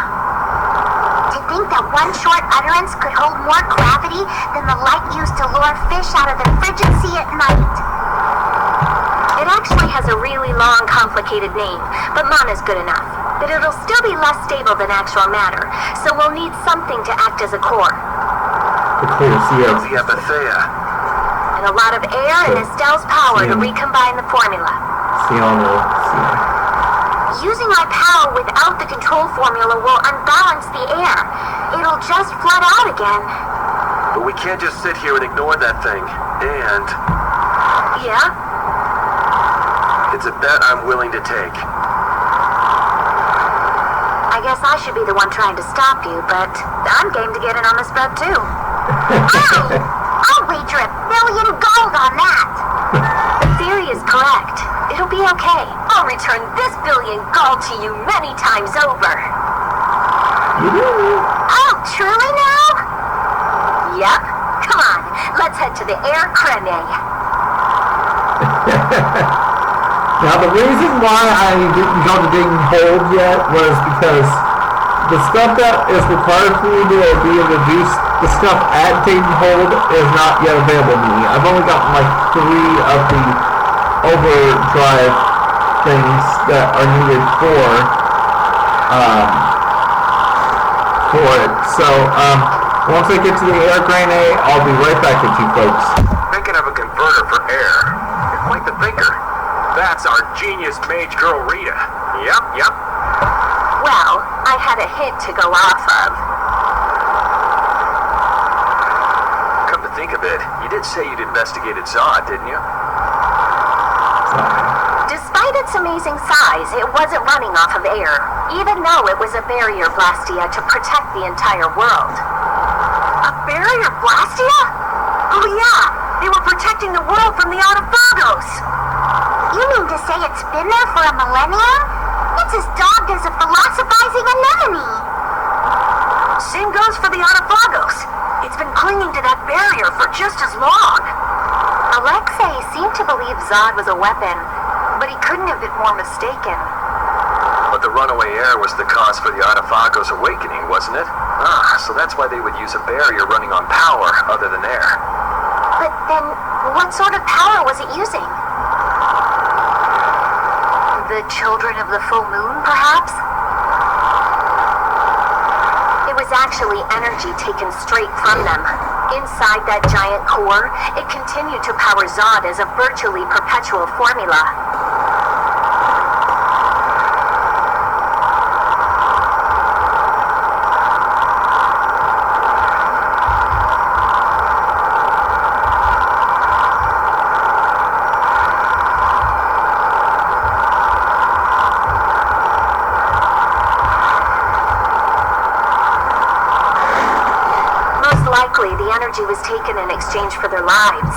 To think that one short utterance could hold more gravity than the light used to lure fish out of the frigid sea at night. It actually has a really long, complicated name, but mana's good enough. But it'll still be less stable than actual matter, so we'll need something to act as a core. The core, The Vesperia. And a lot of air and Estelle's power to recombine the formula. Using my power without the control formula will unbalance the air. It'll just flood out again. But we can't just sit here and ignore that thing. And Yeah? it's a bet I'm willing to take. I guess I should be the one trying to stop you, but I'm game to get in on this bet too. I'll wager $1 billion on that. The theory is correct. It'll be okay. I'll return this $1 billion to you many times over. Oh, truly now? Yep. Come on, let's head to the air grenade. Now, the reason why I didn't go to Dayton Hold yet was because the stuff that is required for me to be able to do the stuff at Dayton Hold is not yet available to me. I've only gotten like 3 of the overdrive things that are needed for it. So, once I get to the air grenade, I'll be right back at you folks. Thinking of a converter for air. You're quite the thinker. That's our genius mage girl Rita. Yep. Well, I had a hint to go off of. Come to think of it, you did say you'd investigated Zod, didn't you? Despite its amazing size, it wasn't running off of air, even though it was a barrier blastia to protect the entire world. A barrier blastia? Oh yeah, they were protecting the world from the Autophagos. You mean to say it's been there for a millennium? It's as dogged as a philosophizing anemone. Same goes for the Autophagos. It's been clinging to that barrier for just as long. Alexei seemed to believe Zod was a weapon, but he couldn't have been more mistaken. But the runaway air was the cause for the Autophagos awakening, wasn't it? So that's why they would use a barrier running on power other than air. But then, what sort of power was it using? The children of the full moon, perhaps? It was actually energy taken straight from them. Inside that giant core, it continued to power Zod as a virtually perpetual formula. Likely, the energy was taken in exchange for their lives.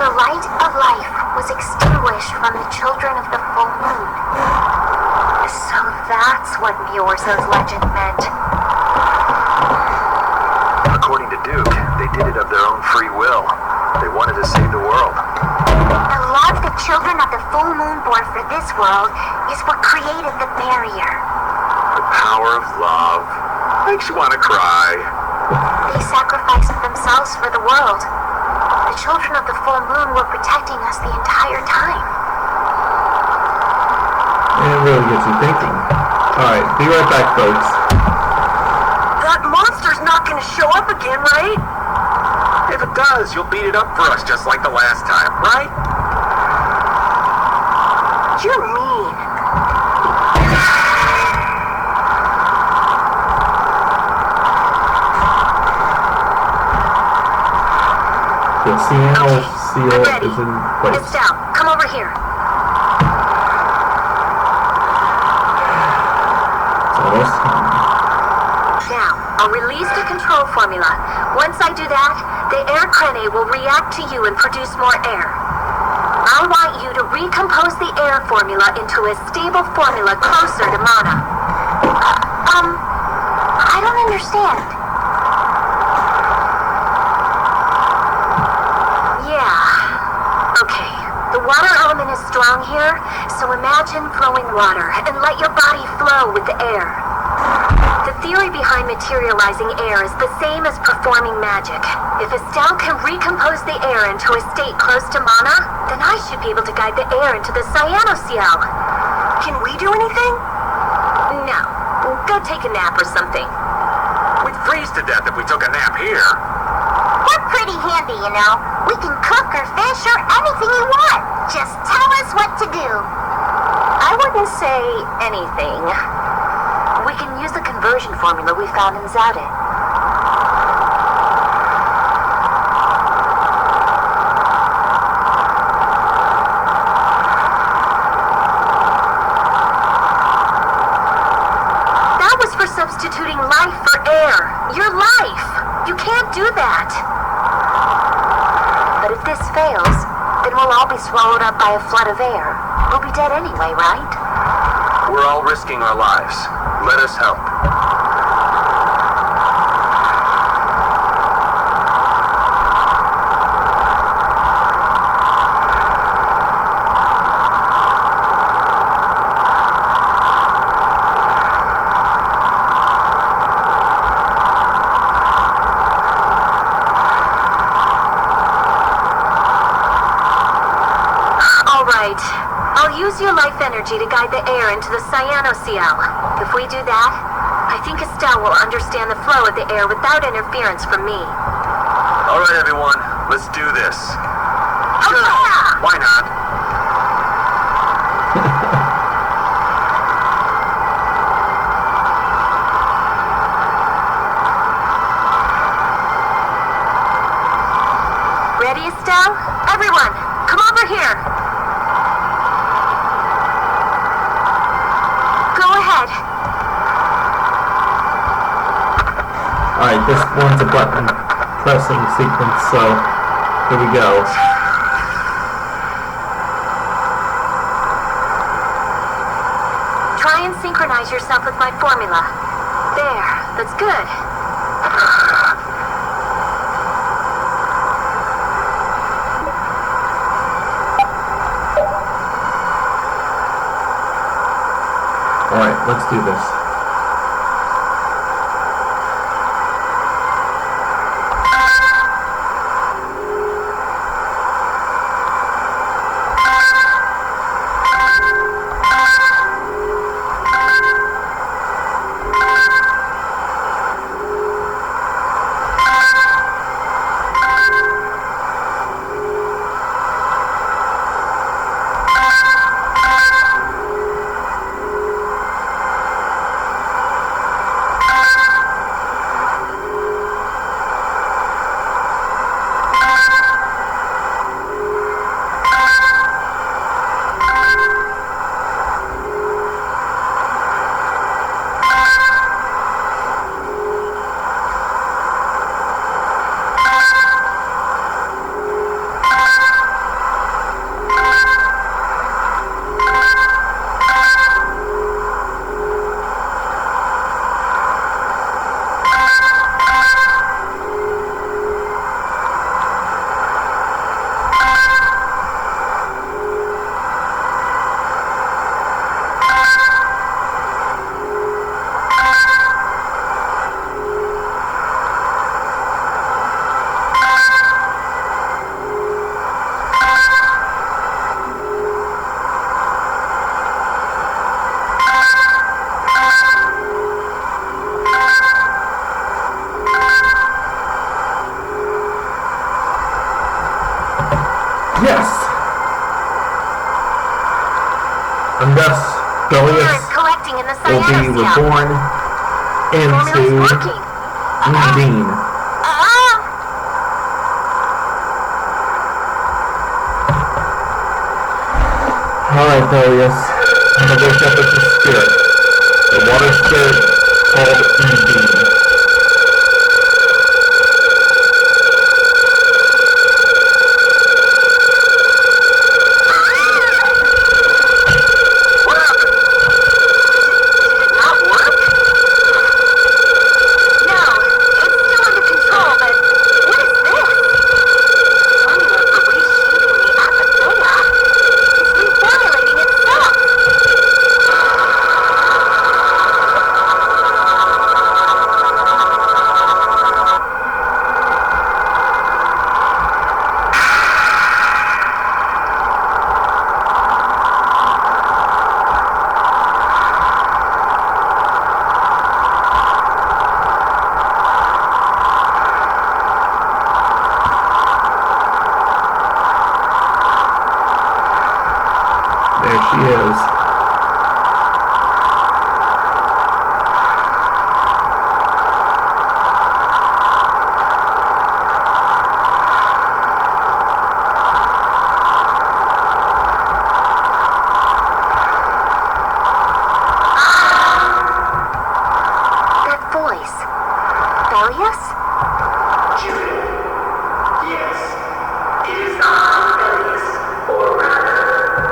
The light of life was extinguished from the children of the full moon. So that's what Miorzo's legend meant. According to Duke, they did it of their own free will. They wanted to save the world. The love the children of the full moon bore for this world is what created the barrier. The power of love makes you want to cry. They sacrificed themselves for the world. The children of the full moon were protecting us the entire time. And it really gets you thinking. Alright, be right back, folks. That monster's not gonna show up again, right? does. You'll beat it up for us just like the last time, right? You're mean. The sienna I'm seal ready. is in place. Estelle, come over here. It's almost time. Now, I'll release the control formula. Once I do that, the air crene will react to you and produce more air. I want you to recompose the air formula into a stable formula closer to mana. I don't understand. Yeah. Okay. The water element is strong here, so imagine flowing water and let your body flow with the air. The theory behind materializing air is the same as performing magic. If Estelle can recompose the air into a state close to mana, then I should be able to guide the air into the cyanoceal. Can we do anything? No. Go take a nap or something. We'd freeze to death if we took a nap here. We're pretty handy, you know. We can cook or fish or anything you want. Just tell us what to do. I wouldn't say anything. We can use the conversion formula we found in Zaude. That was for substituting life for air. Your life. You can't do that. But if this fails, then we'll all be swallowed up by a flood of air. We'll be dead anyway, right? We're all risking our lives. Let us help. All right. I'll use your life energy to guide the air into the cyanoceal. If we do that, I think Estelle will understand the flow of the air without interference from me. All right, everyone. Let's do this. Sure. Yeah. Why not? Ready, Estelle? Everyone, come over here. Go ahead. Alright, this one's a button pressing sequence, so here we go. Try and synchronize yourself with my formula. There, that's good. Alright, let's do this. Yes! And thus, Air Belius is collecting in the will be cyanosphere. reborn Formula's into working. Undine. Alright, Belius. I'm gonna wake up with the spirit. The water spirit called Undine. What happened? Did it not work? No, it's still under control, but what is this? Formula for reshaping the apatheia. It's reformulating itself. There she is. That voice. Belius? Judy. Yes. It is I, Belius. Or rather,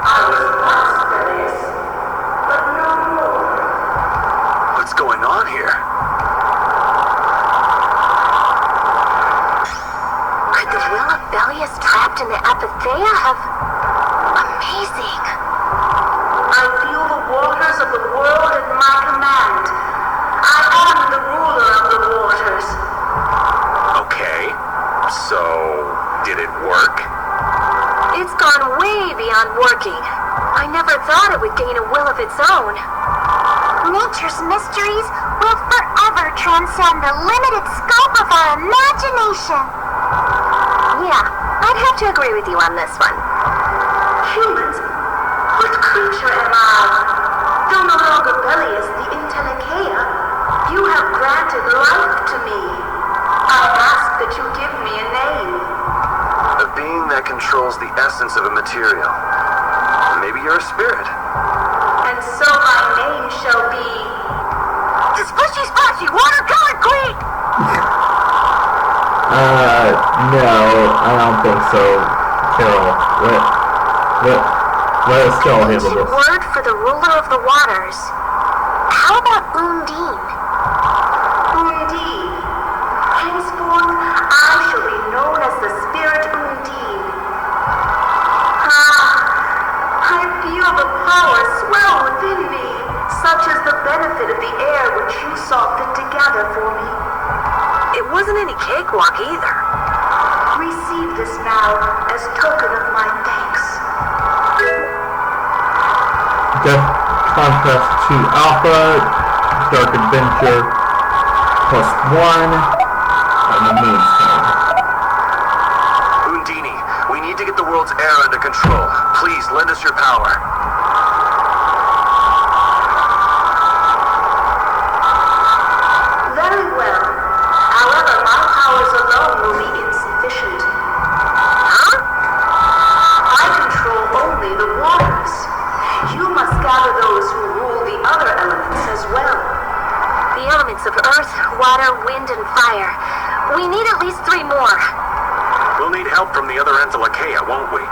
I was once Belius, but no more. What's going on here? Could the will of Belius trapped in the apatheia have... Amazing. I feel the waters of the world at my command. I am the ruler of the waters. Okay. So, did it work? It's gone way beyond working. I never thought it would gain a will of its own. Nature's mysteries will forever transcend the limited scope of our imagination. Yeah, I'd have to agree with you on this one. Humans, what creature am I? Though no longer Belius the Intellicheia, you have granted life to me. I ask that you give me a name. A being that controls the essence of a material. Maybe you're a spirit. And so my name shall be... Splashy Splashy Watercolor Queen! No, I don't think so. Carol, let us still handle Ancient this. word for the ruler of the waters. How about Undine? Undine. Henceforth, I shall be known as the spirit Undine. I feel the power swell within me, such as the benefit of the air which you saw fit to gather for me. It wasn't any cakewalk either. Receive this now as token of my thanks. Death Contrast to Alpha, Dark Adventure, +1, and the Moonstone. Undine, we need to get the world's air under control. Please, lend us your power. Very well. However, my powers alone will be insufficient. Huh? I control only the waters. You must gather those who rule the other elements as well. The elements of earth, water, wind, and fire. We need at least 3 more. We'll need help from the other Entelechea, won't we?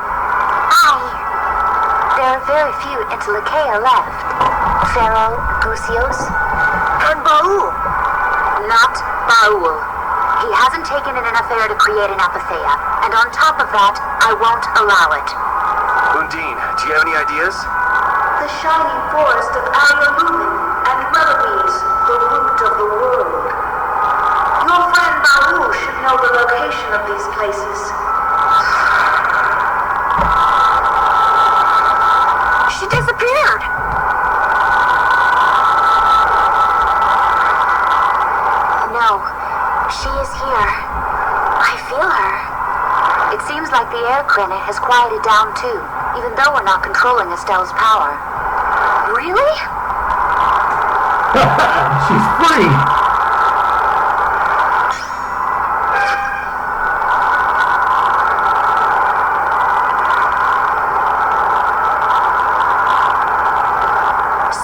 There are very few Intellicheia left. Phaeroh, Gusios. And Baul. Not Baul. He hasn't taken it in a fair to create an apatheia, and on top of that, I won't allow it. Undine, do you have any ideas? The shining forest of Ayalumin and Meloise, the root of the world. Your friend Baul should know the location of these places. She disappeared. No, she is here. I feel her. It seems like the air credit has quieted down too, even though we're not controlling Estelle's power. Really? She's free!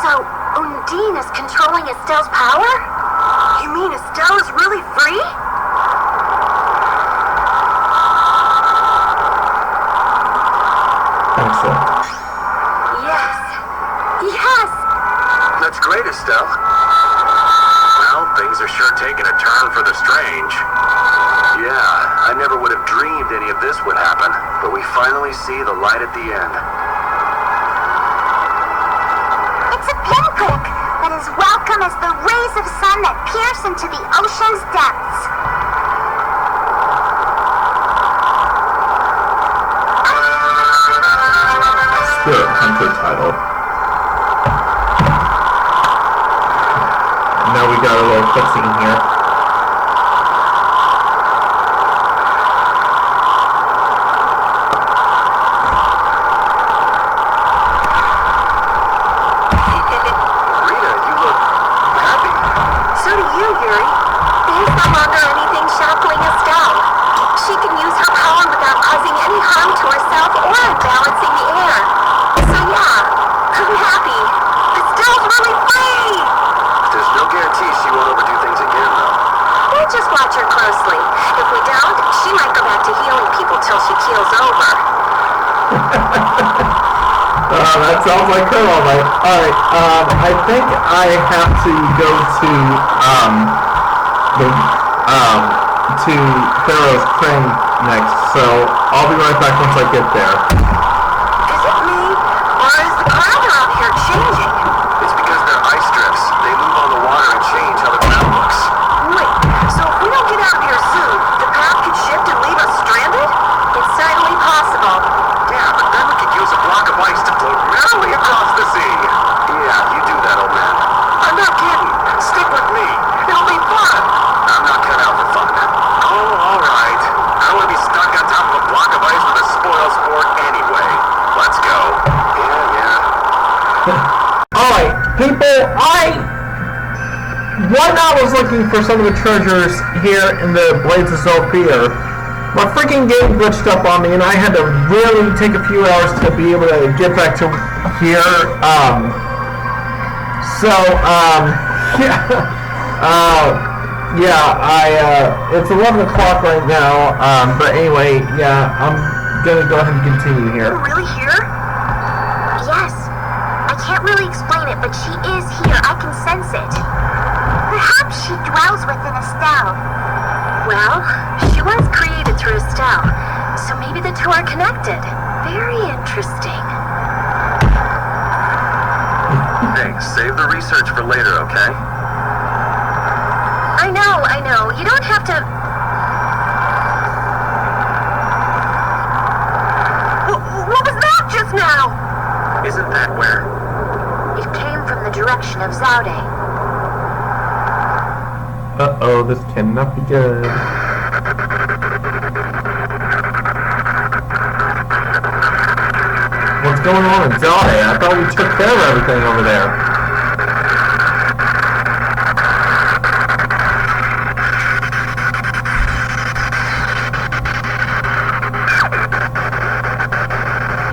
So, Undine is controlling Estelle's power? You mean Estelle is really free? Excellent. Yes. Yes! That's great, Estelle. Well, things are sure taking a turn for the strange. Yeah, I never would have dreamed any of this would happen, but we finally see the light at the end. It's a pinprick that is welcome as the rays of sun that pierce into the ocean's depths. Spirit Hunter title. Now we got a little cutscene here. Rita, you look happy. So do you, Yuri. There's no longer anything shackling Estelle. She can use her power without causing any harm to herself or imbalancing the air. So yeah, I'm happy. Estelle's really free! There's no guarantee she won't overdo things again, though. We'll just watch her closely. If we don't, she might go back to healing people till she keels over. That sounds like her, alright. Alright, I think I have to go to, to Pharaoh's crane next, so I'll be right back once I get there. Is it me? Or is the ground around here changing? It's because they're ice drifts. They move on the water and change how the ground looks. Wait, so if we don't get out of here soon, the path could shift and leave us stranded? It's certainly possible. Yeah, but then we could use a block of ice to float merrily across the sea. Yeah, you do that, old man. I'm not kidding. Stick with me. It'll be fun. I'm not cut out for fun. Oh, all right. I don't want to be stuck on top of a block of ice with a spoil sport anyway. Let's go. Yeah. Alright, people, when I was looking for some of the treasures here in the Blades of Zolfir, my freaking game glitched up on me and I had to really take a few hours to be able to get back to here. It's 11 o'clock right now, but anyway, yeah, I'm gonna go ahead and continue here. You're really here? Yes. I can't really explain it, but she is here. I can sense it. Perhaps she dwells within Estelle. Well, she was created through Estelle, so maybe the two are connected. Very interesting. Hey, save the research for later, okay? I know. You don't have to... What was that just now? Isn't that where? It came from the direction of Zaude. Uh-oh, this cannot be good. What's going on in Zaude? I thought we took care of everything over there.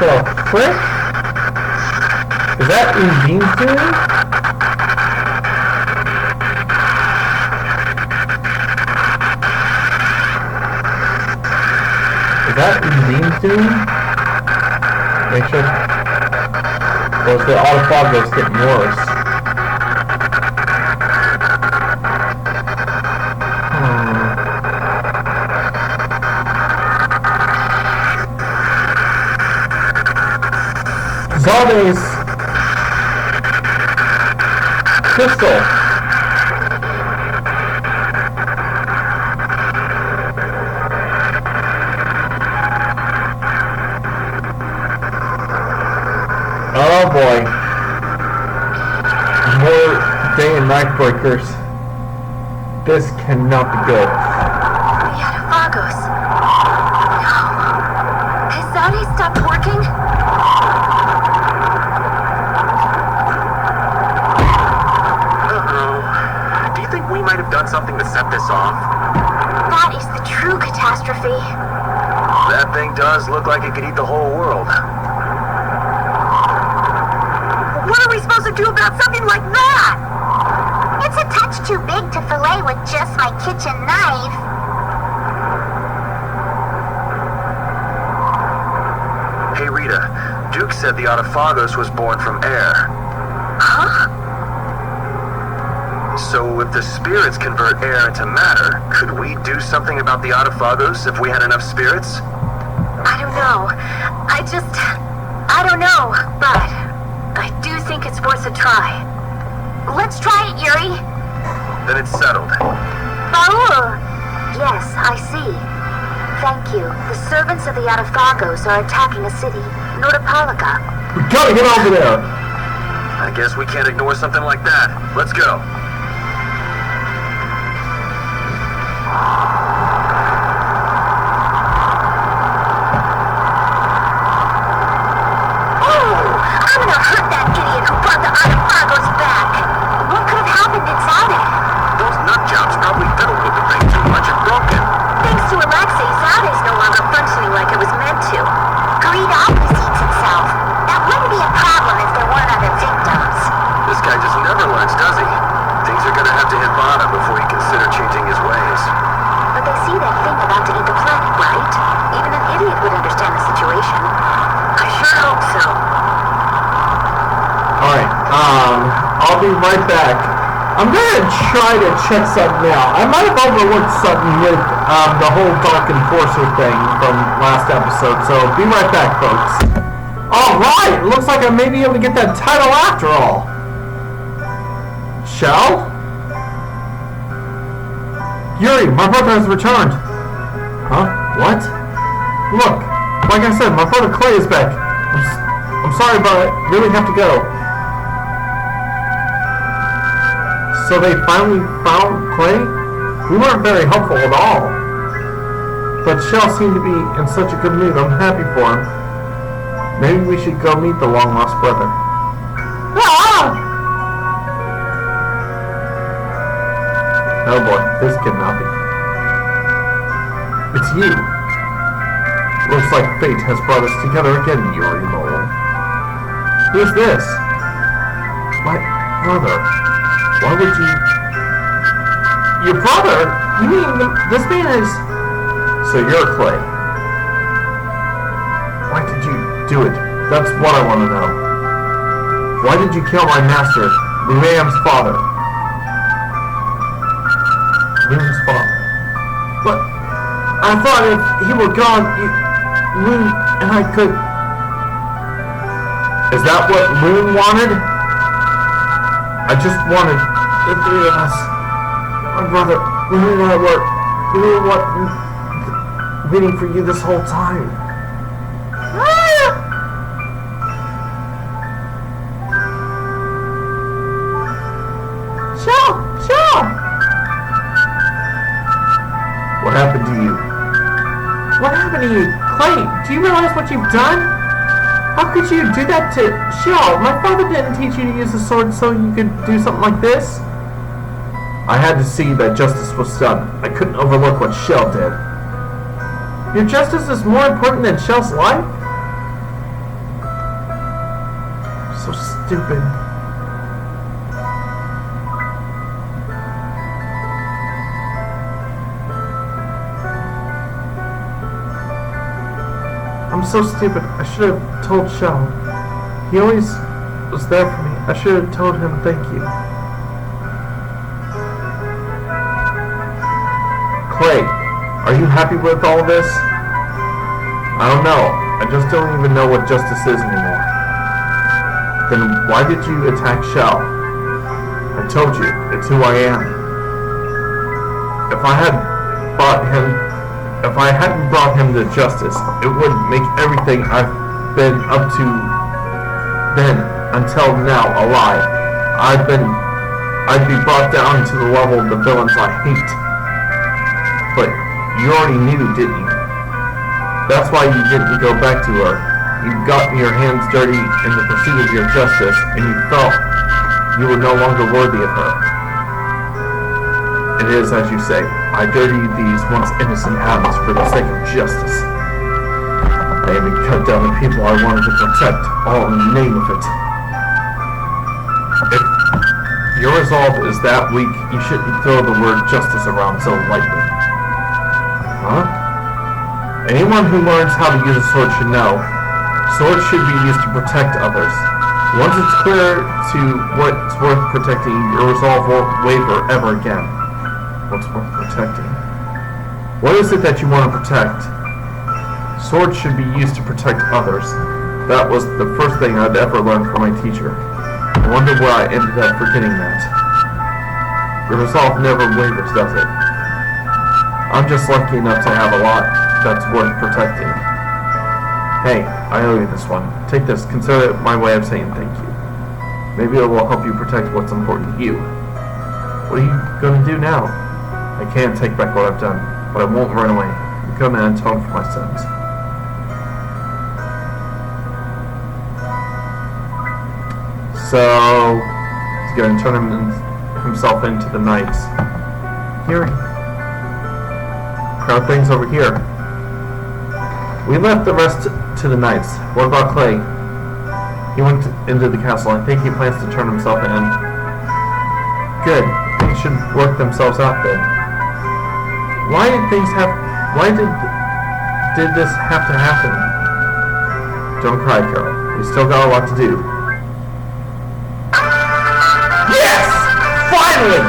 The frick? Is that Undine's doing? Is that Undine's doing? Make sure. Or is the autofog getting worse? Zaude's crystal. Oh boy. More day and night breakers. This cannot be good. We had a Phagos. No. this off. That is the true catastrophe. That thing does look like it could eat the whole world. What are we supposed to do about something like that? It's a touch too big to fillet with just my kitchen knife. Hey Rita, Duke said the Autophagos was born from air. Huh? So if the spirits convert air into matter, could we do something about the Autophagos if we had enough spirits? I don't know. I don't know, but I do think it's worth a try. Let's try it, Yuri. Then it's settled. Oh, yes, I see. Thank you. The servants of the Autophagos are attacking a city, Nordapalika. We gotta get over there! I guess we can't ignore something like that. Let's go. I'm gonna hurt that idiot who brought the Autophagos back. What could have happened inside it? Those nut jobs probably fiddled with the thing too much and broke it. Thanks to Alexei, Zade's no longer functioning like it was meant to. Greed always eats itself. That wouldn't be a problem if there weren't other victims. This guy just never learns, does he? Things are gonna have to hit bottom before he consider changing his ways. But they see that thing about to eat the planet, right? Even an idiot would understand the situation. I sure hope so. Alright, I'll be right back. I'm gonna try to check something out. I might have overlooked something with the whole Dark Enforcer thing from last episode, so be right back, folks. Alright, looks like I may be able to get that title after all. Shell? Yuri, my brother has returned. Huh? What? Look, like I said, my brother Clay is back. I'm sorry, but I really have to go. So they finally found Clay? We weren't very helpful at all. But Shell seemed to be in such a good mood. I'm happy for him. Maybe we should go meet the long-lost brother. Ah! Oh boy, this cannot be. It's you. Looks like fate has brought us together again, Yuri Mole. Who's this? My brother. Why would you... Your brother? You mean this man is... So you're Clay. Why did you do it? That's what I want to know. Why did you kill my master, Liam's father? Liam's father? But I thought if he were gone, Loon and I could... Is that what Loon wanted? I just wanted the three of us. My brother, Loon and I were waiting for you this whole time. Shell! What happened to you? What happened to you? Clay, do you realize what you've done? How could you do that to Shell? My father didn't teach you to use a sword so you could do something like this. I had to see that justice was done. I couldn't overlook what Shell did. Your justice is more important than Shell's life? So stupid. I'm so stupid. I should have told Shell. He always was there for me. I should have told him thank you. Clay, are you happy with all this? I don't know. I just don't even know what justice is anymore. Then why did you attack Shell? I told you, it's who I am. If I hadn't brought him to justice, it would make everything I've been up to then until now a lie. I'd be brought down to the level of the villains I hate. But you already knew, didn't you? That's why you didn't go back to her. You got your hands dirty in the pursuit of your justice, and you felt you were no longer worthy of her. It is as you say. I dirty these once innocent hands for the sake of justice. I even cut down the people I wanted to protect, all in the name of it. If your resolve is that weak, you shouldn't throw the word justice around so lightly. Huh? Anyone who learns how to use a sword should know. Swords should be used to protect others. Once it's clear to what's worth protecting, your resolve won't waver ever again. What's worth protecting? What is it that you want to protect? Swords should be used to protect others. That was the first thing I'd ever learned from my teacher. I wonder where I ended up forgetting that. Your resolve never wavers, does it? I'm just lucky enough to have a lot that's worth protecting. Hey, I owe you this one. Take this. Consider it my way of saying thank you. Maybe it will help you protect what's important to you. What are you going to do now? I can't take back what I've done, but I won't run away. I'm going to atone for my sins. So, he's going to turn himself into the knights. Here. How are things over here? We left the rest to the knights. What about Clay? He went into the castle. I think he plans to turn himself in. Good. Things should work themselves out then. Why did this have to happen? Don't cry, Carol. We still got a lot to do. Yes! Finally!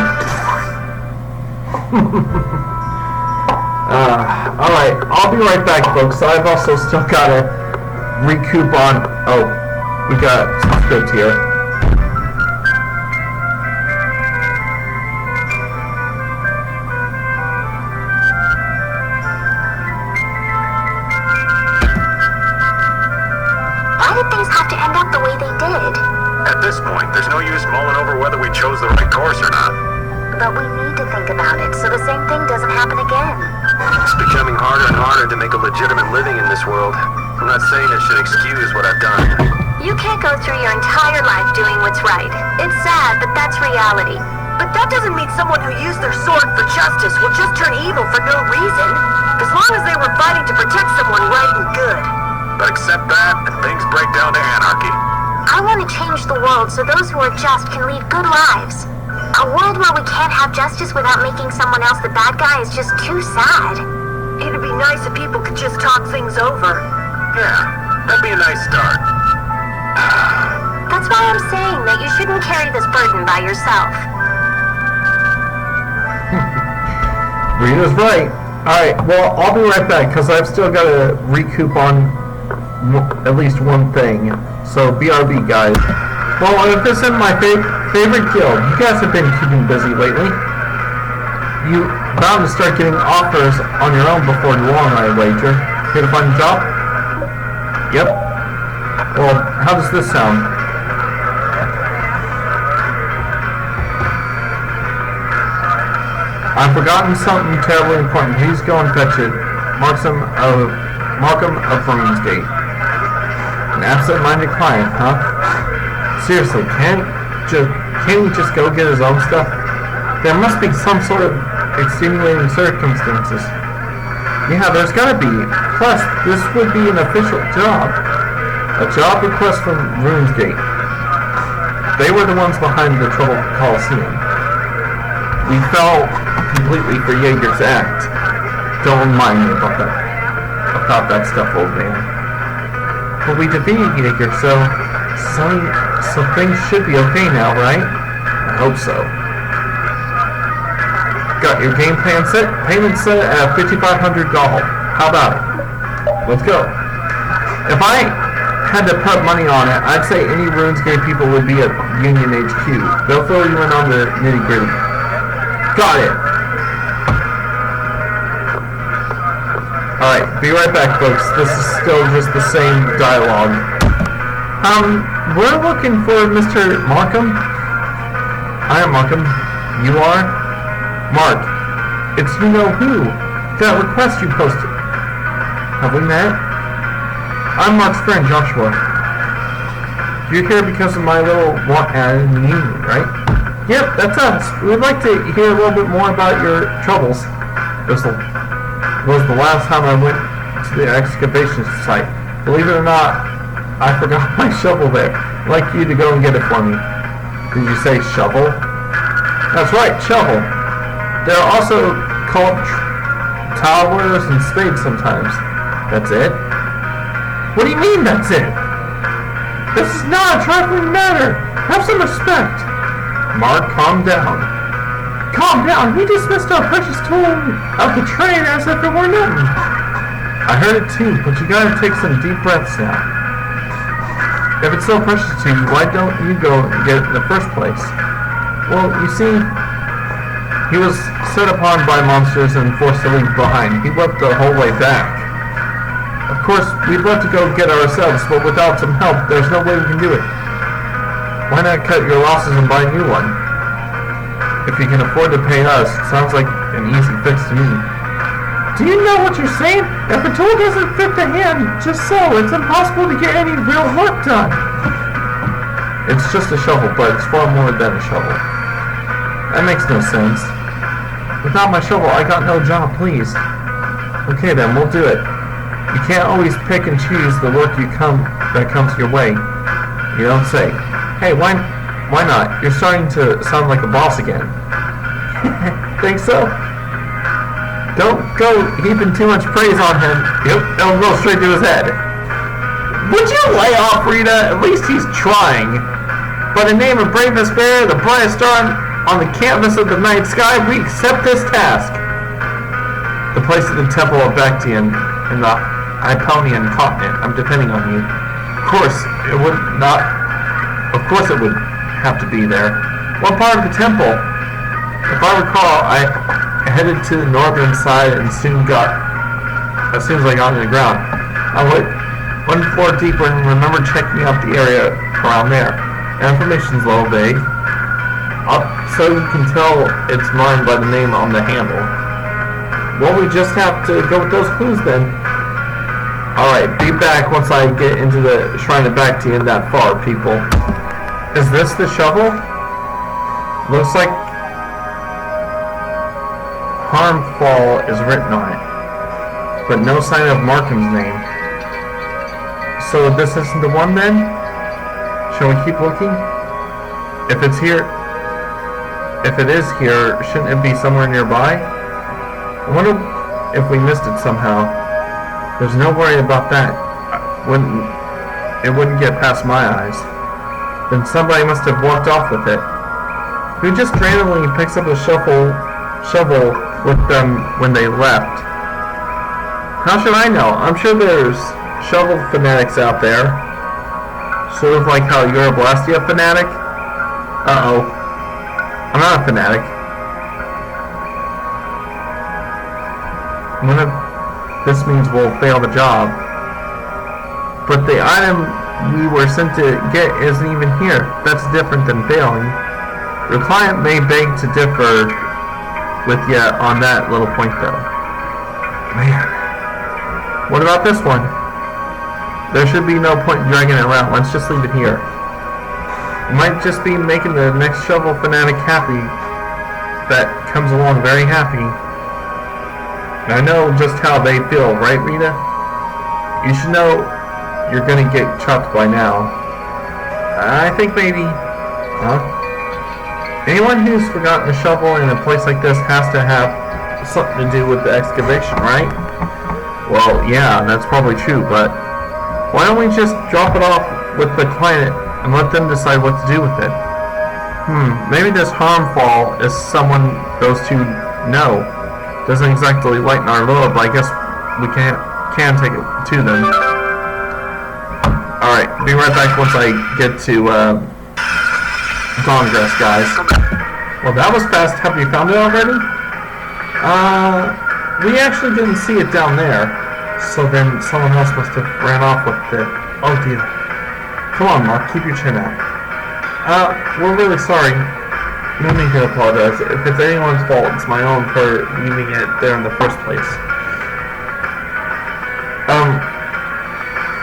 Alright, I'll be right back, folks. I've also still got to recoup on... Oh, we got some script here. Why did things have to end up the way they did? At this point, there's no use mulling over whether we chose the right course or not. But we need to think about it so the same thing doesn't happen again. It's becoming harder and harder to make a legitimate living in this world. I'm not saying it should excuse what I've done. You can't go through your entire life doing what's right. It's sad, but that's reality. But that doesn't mean someone who used their sword for justice will just turn evil for no reason. As long as they were fighting to protect someone right and good. But accept that, and things break down to anarchy. I want to change the world so those who are just can lead good lives. A world where we can't have justice without making someone else the bad guy is just too sad. It'd be nice if people could just talk things over. Yeah, that'd be a nice start. That's why I'm saying that you shouldn't carry this burden by yourself. Rita's right. Alright, well, I'll be right back, because I've still got to recoup on at least one thing. So, BRB, guys. Well, this is my favorite guild. You guys have been keeping busy lately. You bound to start getting offers on your own before long, I wager. Here to find a job? Yep. Well, how does this sound? I've forgotten something terribly important. Please go and fetch it. Markham of Runesgate. An absent-minded client, huh? Seriously, can't he just go get his own stuff? There must be some sort of extenuating circumstances. Yeah, there's gotta be. Plus, this would be an official job. A job request from RuneScape. They were the ones behind the Trouble Coliseum. We fell completely for Jaeger's act. Don't remind me about that stuff, old man. But we defeated Jaeger, so things should be okay now, right? I hope so. Got your game plan set? Payment set at 5,500 gold. How about it? Let's go. If I had to put money on it, I'd say any RuneScape people would be at Union HQ. They'll fill you in on the nitty-gritty. Got it. Alright, be right back, folks. This is still just the same dialogue. We're looking for Mr. Markham. I am Markham. You are? Mark. It's you-know-who. That request you posted. Have we met? I'm Mark's friend, Joshua. You're here because of my little want ad in the union, right? Yep, that's us. We'd like to hear a little bit more about your troubles. It was the last time I went to the excavation site. Believe it or not, I forgot my shovel there. I'd like you to go and get it for me. Did you say shovel? That's right, shovel. They're also called towers and spades sometimes. That's it? What do you mean, that's it? This is not a trifling matter. Have some respect. Mark, calm down. Calm down. We dismissed our precious tool of the trade as if it were nothing. I heard it too, but you gotta take some deep breaths now. If it's so precious to you, why don't you go and get it in the first place? Well, you see, he was set upon by monsters and forced to leave behind. He wept the whole way back. Of course, we'd love to go get it ourselves, but without some help, there's no way we can do it. Why not cut your losses and buy a new one? If you can afford to pay us, it sounds like an easy fix to me. Do you know what you're saying? If a tool doesn't fit the hand just so, it's impossible to get any real work done. It's just a shovel, but it's far more than a shovel. That makes no sense. Without my shovel, I got no job, please. Okay then, we'll do it. You can't always pick and choose the work that comes your way. You don't say. Hey, why not? You're starting to sound like a boss again. Think so? Don't go heaping too much praise on him. It'll go straight to his head. Would you lay off, Rita? At least he's trying. By the name of brave Vesperia, the brightest star on the canvas of the night sky, we accept this task. The place of the Temple of Bactrian in the Iconian continent. I'm depending on you. Of course, it would have to be there. What part of the temple? If I recall, I headed to the northern side and as soon as I got on the ground. I went one floor deeper and remember checking out the area around there. The information's a little vague. So you can tell it's mine by the name on the handle. Well, we just have to go with those clues then. Alright, be back once I get into the Shrine of Bactrian that far, people. Is this the shovel? Looks like Harmfall is written on it, but no sign of Markham's name. So this isn't the one then? Shall we keep looking? If it is here, shouldn't it be somewhere nearby? I wonder if we missed it somehow. There's no worry about that. It wouldn't get past my eyes. Then somebody must have walked off with it. Who just randomly picks up a shovel with them when they left? How should I know? I'm sure there's shovel fanatics out there. Sort of like how you're a Blastia fanatic. Uh-oh. I'm not a fanatic. This means we'll fail the job. But the item we were sent to get isn't even here. That's different than failing. Your client may beg to differ with you on that little point though. Man. What about this one? There should be no point in dragging it around. Let's just leave it here. It might just be making the next shovel fanatic happy that comes along very happy. And I know just how they feel, right, Rita? You should know you're gonna get chopped by now. I think maybe... Huh? Anyone who's forgotten a shovel in a place like this has to have something to do with the excavation, right? Well, yeah, that's probably true, but why don't we just drop it off with the client and let them decide what to do with it? Maybe this Harmfall is someone those two know. Doesn't exactly lighten our load, but I guess we can take it to them. Alright, be right back once I get to Dawngress, guys. Well, that was fast. Have you found it already? We actually didn't see it down there. So then someone else must have ran off with it. Oh dear. Come on, Mark, keep your chin out. We're really sorry. No need to apologize. If it's anyone's fault, it's my own for leaving it there in the first place.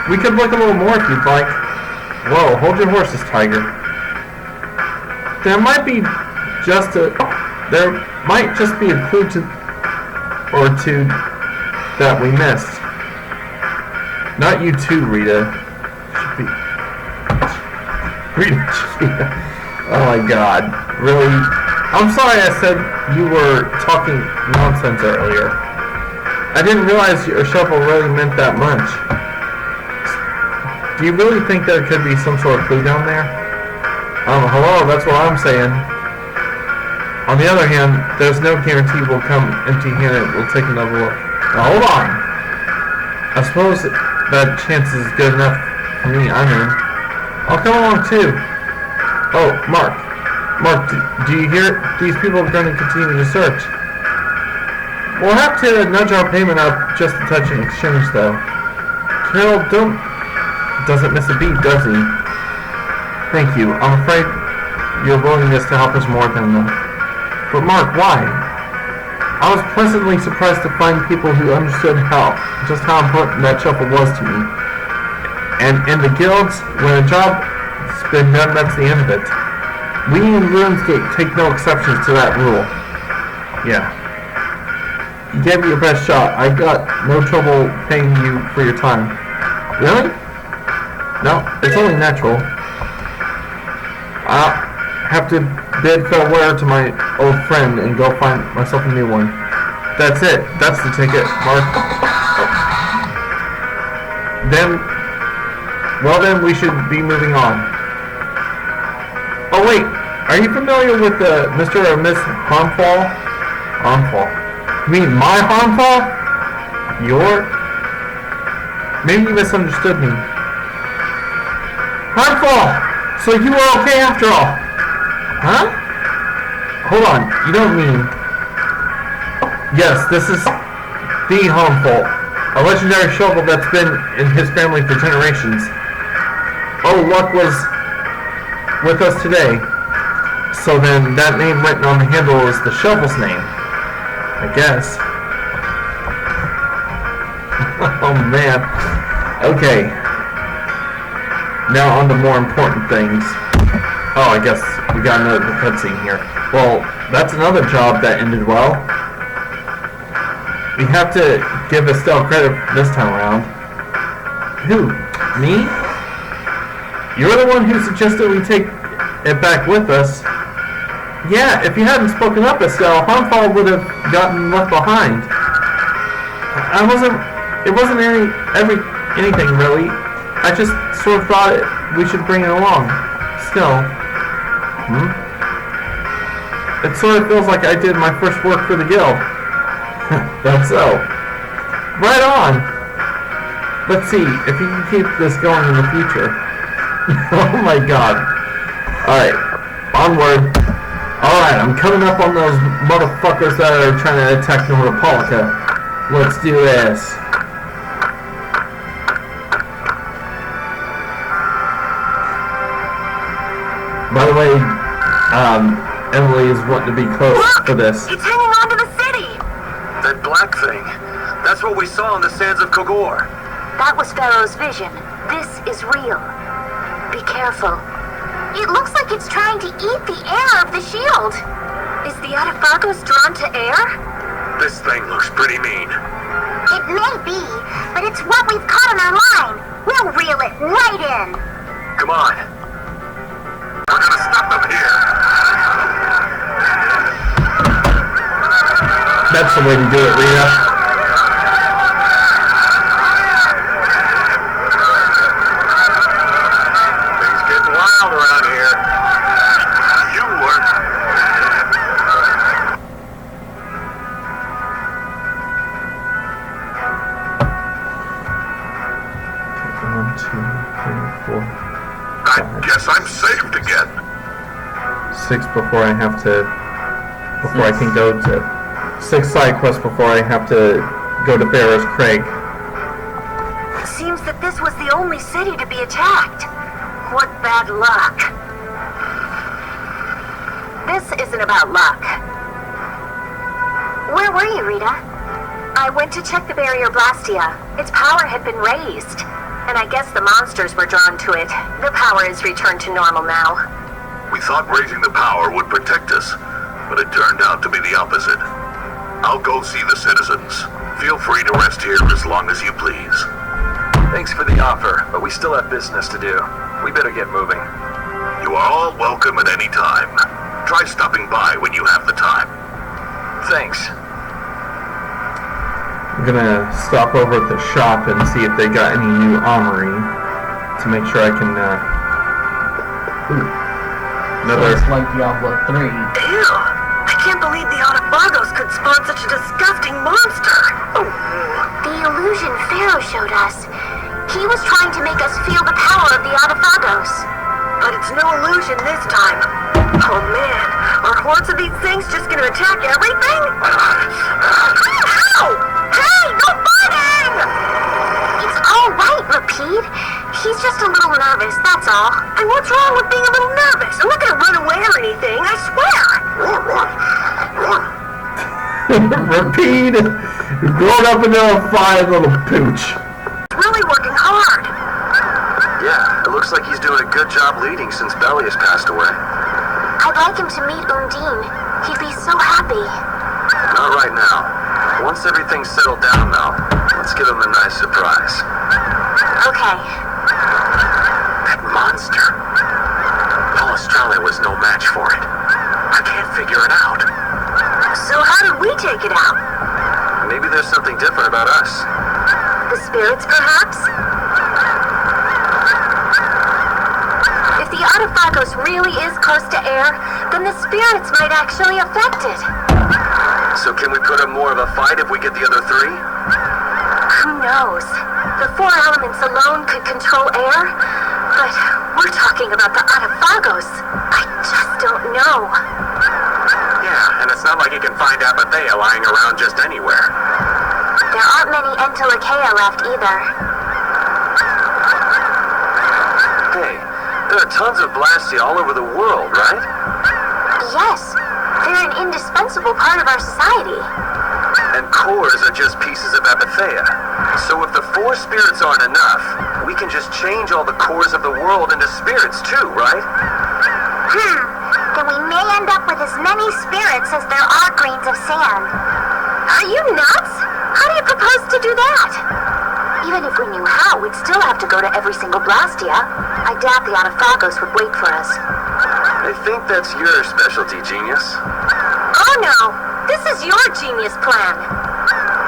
We could look a little more if you'd like. Whoa, hold your horses, Tiger. There might be there might just be a clue or two that we missed. Not you too, Rita. Oh my god. Really? I'm sorry I said you were talking nonsense earlier. I didn't realize your shovel really meant that much. Do you really think there could be some sort of clue down there? Hello, that's what I'm saying. On the other hand, there's no guarantee we'll come empty-handed. We'll take another look. Now, hold on. I suppose that chance is good enough for me. I'm in. I'll come along too. Oh, Mark. Mark, do you hear? These people are going to continue to search. We'll have to nudge our payment up just a touch in exchange, though. Carol doesn't miss a beat, does he? Thank you. I'm afraid your willingness to help is more than enough. But Mark, why? I was pleasantly surprised to find people who understood just how important that shuffle was to me. And in the guilds, when a job's been done, that's the end of it. We in RuneScape take no exceptions to that rule. Yeah. You gave it your best shot. I got no trouble paying you for your time. Really? No, it's only natural. I'll have to bid farewell to my old friend and go find myself a new one. That's it. That's the ticket, Mark. Then we should be moving on. Oh wait, are you familiar with Mr. or Miss Harmfall? Harmfall. You mean my Harmfall? Maybe you misunderstood me. Harmfall! So you were okay after all? Huh? Hold on, you don't mean... Yes, this is the Harmfall, a legendary shovel that's been in his family for generations. Oh, luck was with us today. So then that name written on the handle is the shovel's name, I guess. Oh man. Okay. Now on to more important things. Oh, I guess we got another cutscene here. Well, that's another job that ended well. We have to give Estelle credit this time around. Who? Me? You're the one who suggested we take it back with us. Yeah, if you hadn't spoken up, Estelle, Harmfall would have gotten left behind. It wasn't anything really. I just sort of thought we should bring it along. Still. It sort of feels like I did my first work for the guild. That's so. Right on! Let's see if you can keep this going in the future. Oh my god. Alright, onward. Alright, I'm coming up on those motherfuckers that are trying to attack Nordopolica. Let's do this. By the way, Emily is wanting to be close for this. It's hanging on to the city! That black thing. That's what we saw on the sands of Kogor. That was Pharaoh's vision. This is real. Be careful. It looks like it's trying to eat the air of the shield. Is the Adaphagos drawn to air? This thing looks pretty mean. It may be, but it's what we've caught in our line. We'll reel it right in. Come on. We're gonna stop them here. That's the way to do it, Rita. Things get wild around here. You were. One, two, three, four. I guess I'm saved again. 6 before I have to... Before I can go to... 6 side quests before I have to go to Pharaoh's Crag. It seems that this was the only city to be attacked. What bad luck. This isn't about luck. Where were you, Rita? I went to check the barrier Blastia. Its power had been raised. And I guess the monsters were drawn to it. The power is returned to normal now. We thought raising the power would protect us, but it turned out to be the opposite. I'll go see the citizens. Feel free to rest here as long as you please. Thanks for the offer, but we still have business to do. We better get moving. You are all welcome at any time. Try stopping by when you have the time. Thanks. I'm gonna stop over at the shop and see if they got any new armory to make sure I can, another... It's like Diablo 3. Ew! I can't believe the Autophagos could spawn such a disgusting monster! The illusion Phaeroh showed us. He was trying to make us feel the power of the Autophagos. But it's no illusion this time. Oh man, are hordes of these things just gonna attack everything? Ow! Hey, no fighting! It's all right, Rapide. He's just a little nervous, that's all. And what's wrong with being a little nervous? I'm not gonna run away or anything, I swear! Repeat! You've grown up into a fine little pooch. Really working hard. Yeah, it looks like he's doing a good job leading since Belius passed away. I'd like him to meet Undine. He'd be so happy. Not right now. Once everything's settled down, though, let's give him a nice surprise. Okay. That monster. Paul Australia was no match for it. I can't figure it out. So how did we take it out? Maybe there's something different about us. The spirits, perhaps? If the Autophagos really is close to air, then the spirits might actually affect it. So can we put up more of a fight if we get the other three? Who knows? The four elements alone could control air, but we're talking about the Autophagos. I just don't know. Yeah, and it's not like you can find Apathea lying around just anywhere. There aren't many Entelekea left either. Hey, there are tons of Blastia all over the world, right? Yes, they're an indispensable part of our society. And cores are just pieces of Apathea. So if the four spirits aren't enough, we can just change all the cores of the world into spirits too, right? Then we may end up with as many spirits as there are grains of sand. Are you nuts? How do you propose to do that? Even if we knew how, we'd still have to go to every single Blastia. I doubt the Autophagos would wait for us. I think that's your specialty, genius. Oh no! This is your genius plan!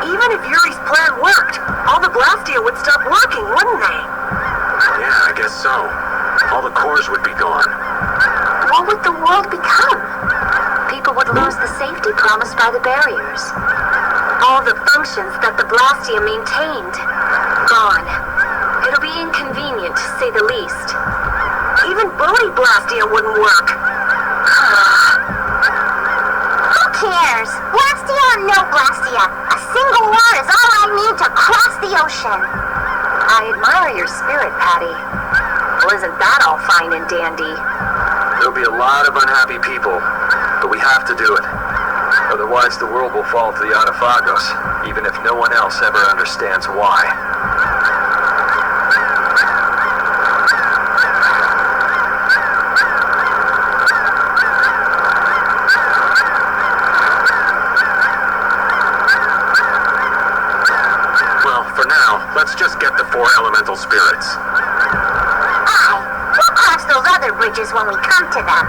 Even if Yuri's plan worked, all the Blastia would stop working, wouldn't they? Yeah, I guess so. All the cores would be gone. What would the world become? People would lose the safety promised by the barriers. All the functions that the Blastia maintained, gone. It'll be inconvenient, to say the least. Even Bodhi Blastia wouldn't work. Who cares? Blastia or no Blastia? A single word is all I need to cross the ocean. I admire your spirit, Patty. Well, isn't that all fine and dandy? There'll be a lot of unhappy people, but we have to do it. Otherwise, the world will fall to the Autophagos, even if no one else ever understands why. Well, for now, let's just get the four elemental spirits. We'll cross those other bridges when we come to them.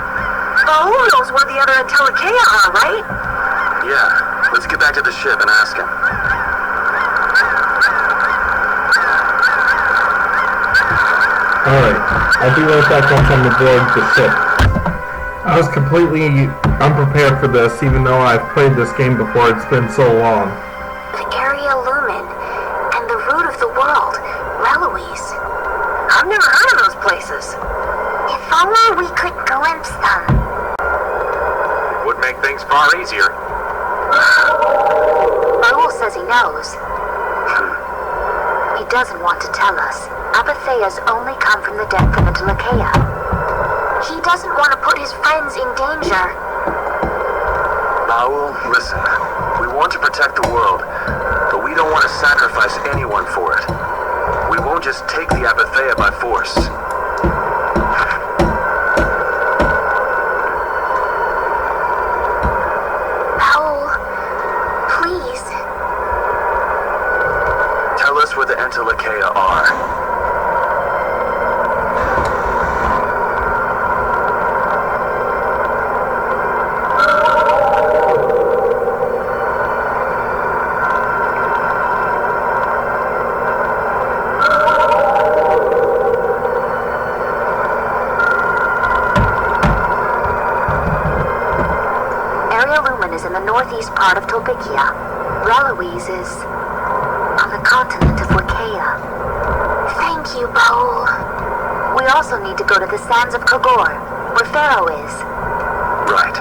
But who knows where the other Entelekea are, right? Yeah, let's get back to the ship and ask him. Alright, I'll be right back once I'm aboard the ship. I was completely unprepared for this, even though I've played this game before. It's been so long. The area lumen and the root of the world, Reloise. I've never heard of those places. If only we could glimpse them. Would make things far easier. Raoul says he knows. He doesn't want to tell us. Apatheas only come from the depth of Entelekea. He doesn't want to put his friends in danger. Raoul, listen. We want to protect the world, but we don't want to sacrifice anyone for it. We won't just take the Apathea by force. Wakea are. Is in the northeast part of Tolbikia. Reloise is on the continent of Wakea. Thank you, Baul. We also need to go to the sands of Kogor, where Phaeroh is. Right.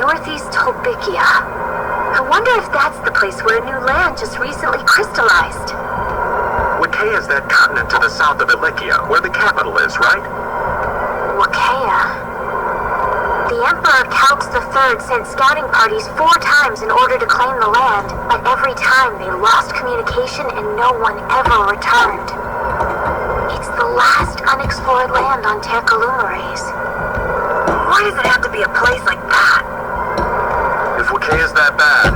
Northeast Tolbikia. I wonder if that's the place where a new land just recently crystallized. Wakea is that continent to the south of Ilikia, where the capital is, right? Wakea. The Emperor Calx III sent scouting parties 4 times in order to claim the land, but every time they lost communication and no one ever returned. It's the last unexplored land on Tercalumares. Why does it have to be a place like that? If Wakea is that bad,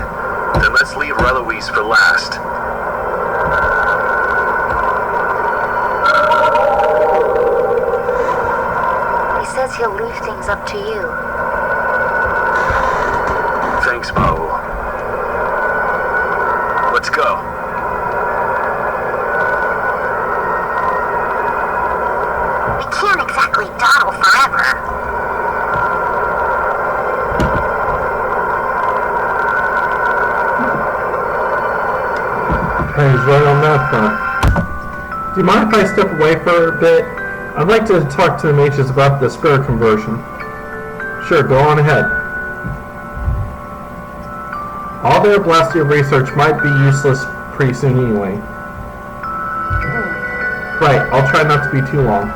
then let's leave Reloise for last. He says he'll leave things up to you. Thanks, Baul. Let's go. We can't exactly dawdle forever. He's right on that front. Do you mind if I step away for a bit? I'd like to talk to the mages about the spirit conversion. Sure, go on ahead. All their Blastia research might be useless pretty soon anyway. Right, I'll try not to be too long.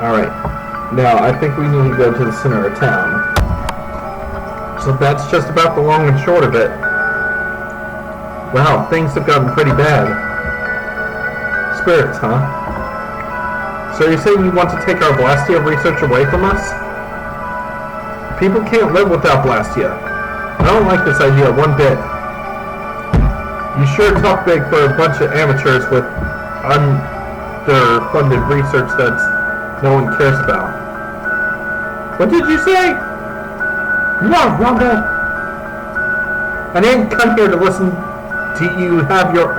Alright, now I think we need to go to the center of town. So that's just about the long and short of it. Wow, things have gotten pretty bad. Spirits, huh? So you're saying you want to take our Blastia research away from us? People can't live without Blastia. I don't like this idea one bit. You sure talk big for a bunch of amateurs with underfunded research that no one cares about. What did you say? No, Rhonda! I didn't come here to listen to you have your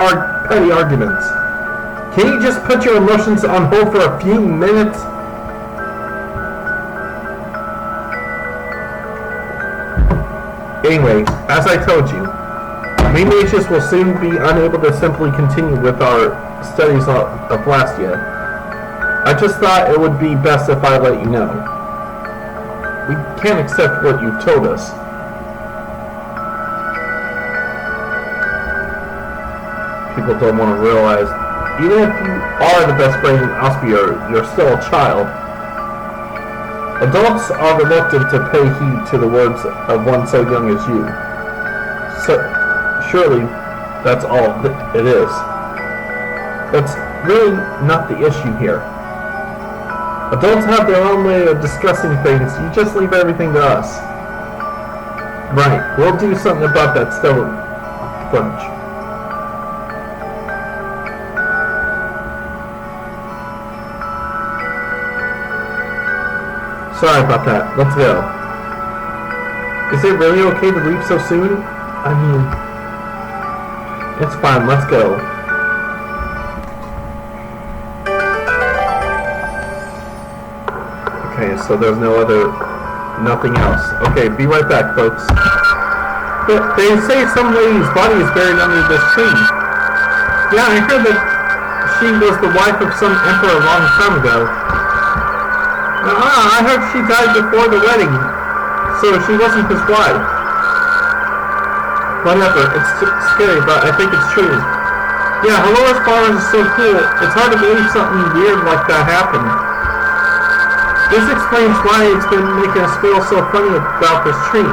petty arguments. Can you just put your emotions on hold for a few minutes? Anyway, as I told you, we mages will soon be unable to simply continue with our studies of Blastia. I just thought it would be best if I let you know. We can't accept what you've told us. People don't want to realize, even if you are the best brain in Aspia, you're still a child. Adults are reluctant to pay heed to the words of one so young as you. So, surely, that's all it is. That's really not the issue here. Adults have their own way of discussing things. You just leave everything to us. Right, we'll do something about that stone footage. Sorry about that. Let's go. Is it really okay to leave so soon? I mean, it's fine. Let's go. Okay, so there's nothing else. Okay, be right back, folks. But they say some lady's body is buried under this tree. Yeah, I heard that she was the wife of some emperor a long time ago. I heard she died before the wedding, so she wasn't his wife. Whatever, it's scary, but I think it's true. Yeah, Hallora's flowers are so cool, it's hard to believe something weird like that happened. This explains why it's been making us feel so funny about this tree.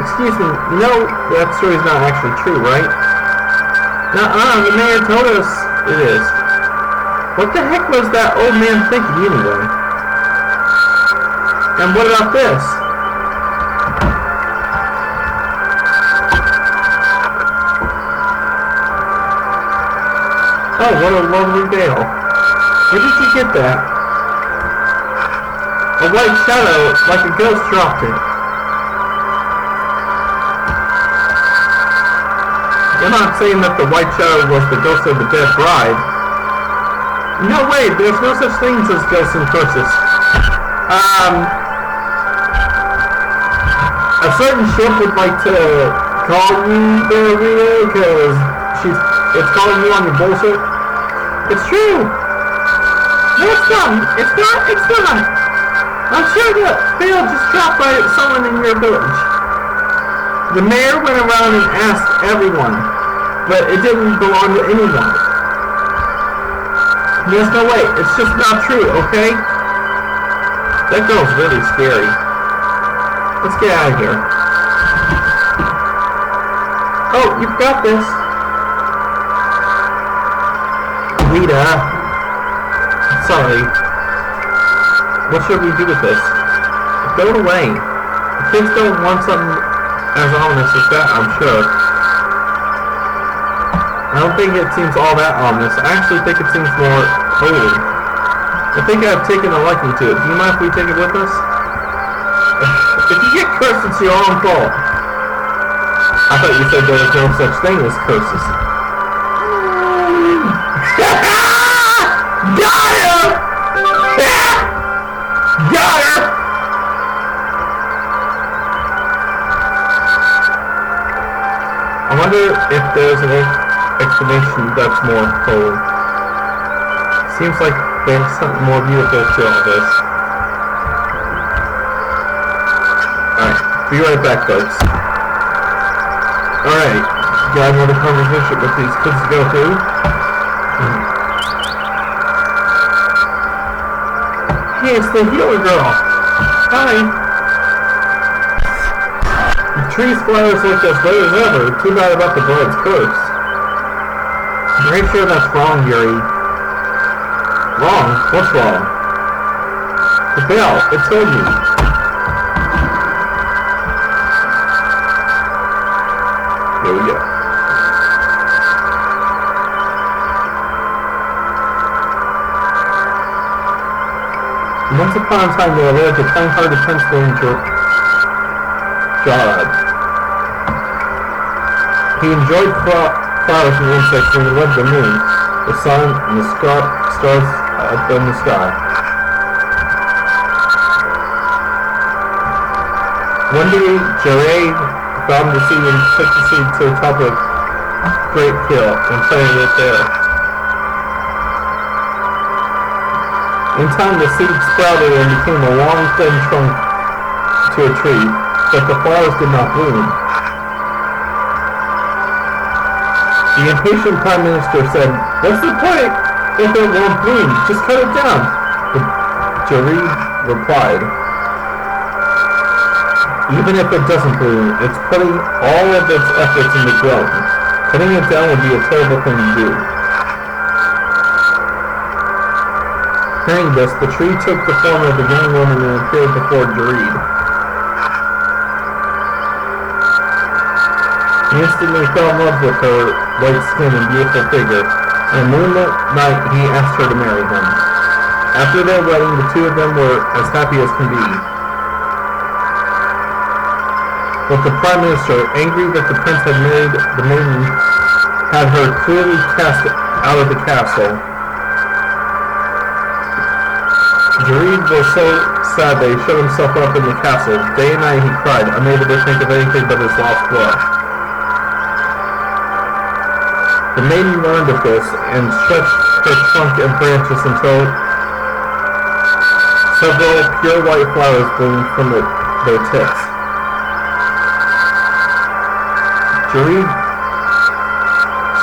Excuse me, you know that story's not actually true, right? The mayor told us it is. What the heck was that old man thinking anyway? And what about this? Oh, what a lovely veil. Where did you get that? A white shadow, like a ghost, dropped it. You're not saying that the white shadow was the ghost of the dead bride. No way, there's no such things as ghosts and curses. A certain ship would like to call you there, Rio, because it's calling you on your bullshit. It's true. No, it's not. It's not. I'm sure that Phil just dropped by someone in your village. The mayor went around and asked everyone, but it didn't belong to anyone. There's no way. It's just not true, okay? That girl's really scary. Let's get out of here. Oh, you've got this. Rita. Sorry. What should we do with this? Throw it away. The kids don't want something as ominous as that, I'm sure. I don't think it seems all that ominous. I actually think it seems more holy. I think I've taken a liking to it. Do you mind if we take it with us? If you get cursed, it's your own fault. I thought you said there was no such thing as curses. Got him! Got her! I wonder if there's an explanation that's more full. Seems like there's something more beautiful to all this. Alright, be right back, folks. Alright, got another conversation with these kids to go through. Hey, it's the healer girl. Hi. The tree's flowers look as good as ever. Too bad about the bride's curse. I'm pretty sure that's wrong, Yuri. Wrong? What's wrong? The bell. It told you. Here we go. Once upon a time there lived a kind-hearted prince named Jarad. He enjoyed flowers and insects and he loved the moon, the sun, and the stars up in the sky. One day, Jarad found the seed and took the seed to the top of a great hill and planted it there. In time, the seed sprouted and became a long, thin trunk to a tree, but the flowers did not bloom. The impatient Prime Minister said, "What's the point if it won't bloom? Just cut it down." But Jareed replied, "Even if it doesn't bloom, it's putting all of its efforts into growing. Cutting it down would be a terrible thing to do." Hearing this, the tree took the form of a young woman and appeared before Jareed. He instantly fell in love with her white skin and beautiful figure, and on moonlit night he asked her to marry him. After their wedding, the two of them were as happy as can be. But the Prime Minister, angry that the prince had married the maiden, had her clearly cast out of the castle. Jareed was so sad that he shut himself up in the castle. Day and night he cried, unable to think of anything but his lost love. The maiden learned of this and stretched her trunk and branches until several pure white flowers bloomed from their tips. Jareed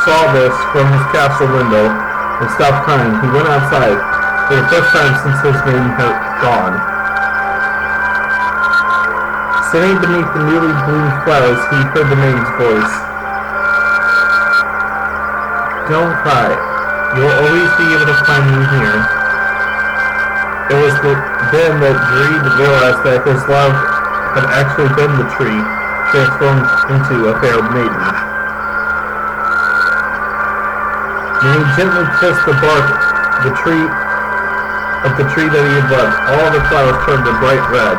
saw this from his castle window and stopped crying. He went outside. For the first time since his maiden had gone. Sitting beneath the newly bloomed flowers, he heard the maiden's voice. "Don't cry. You'll always be able to find me here." It was then that Jareed realized that his love had actually been the tree, transformed into a fair maiden. Then he gently kissed the bark of the tree that he had loved. All the flowers turned a bright red.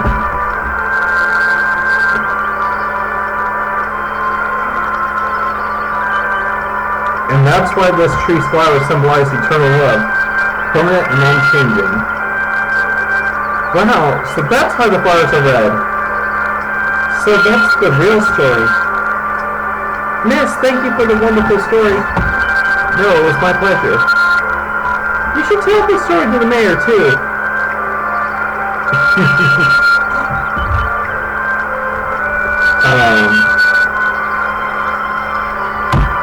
And that's why this tree's flowers symbolize eternal love, permanent and unchanging. Wow, so that's why the flowers are red. So that's the real story. Miss, thank you for the wonderful story. No, it was my pleasure. You should tell this story to the mayor, too.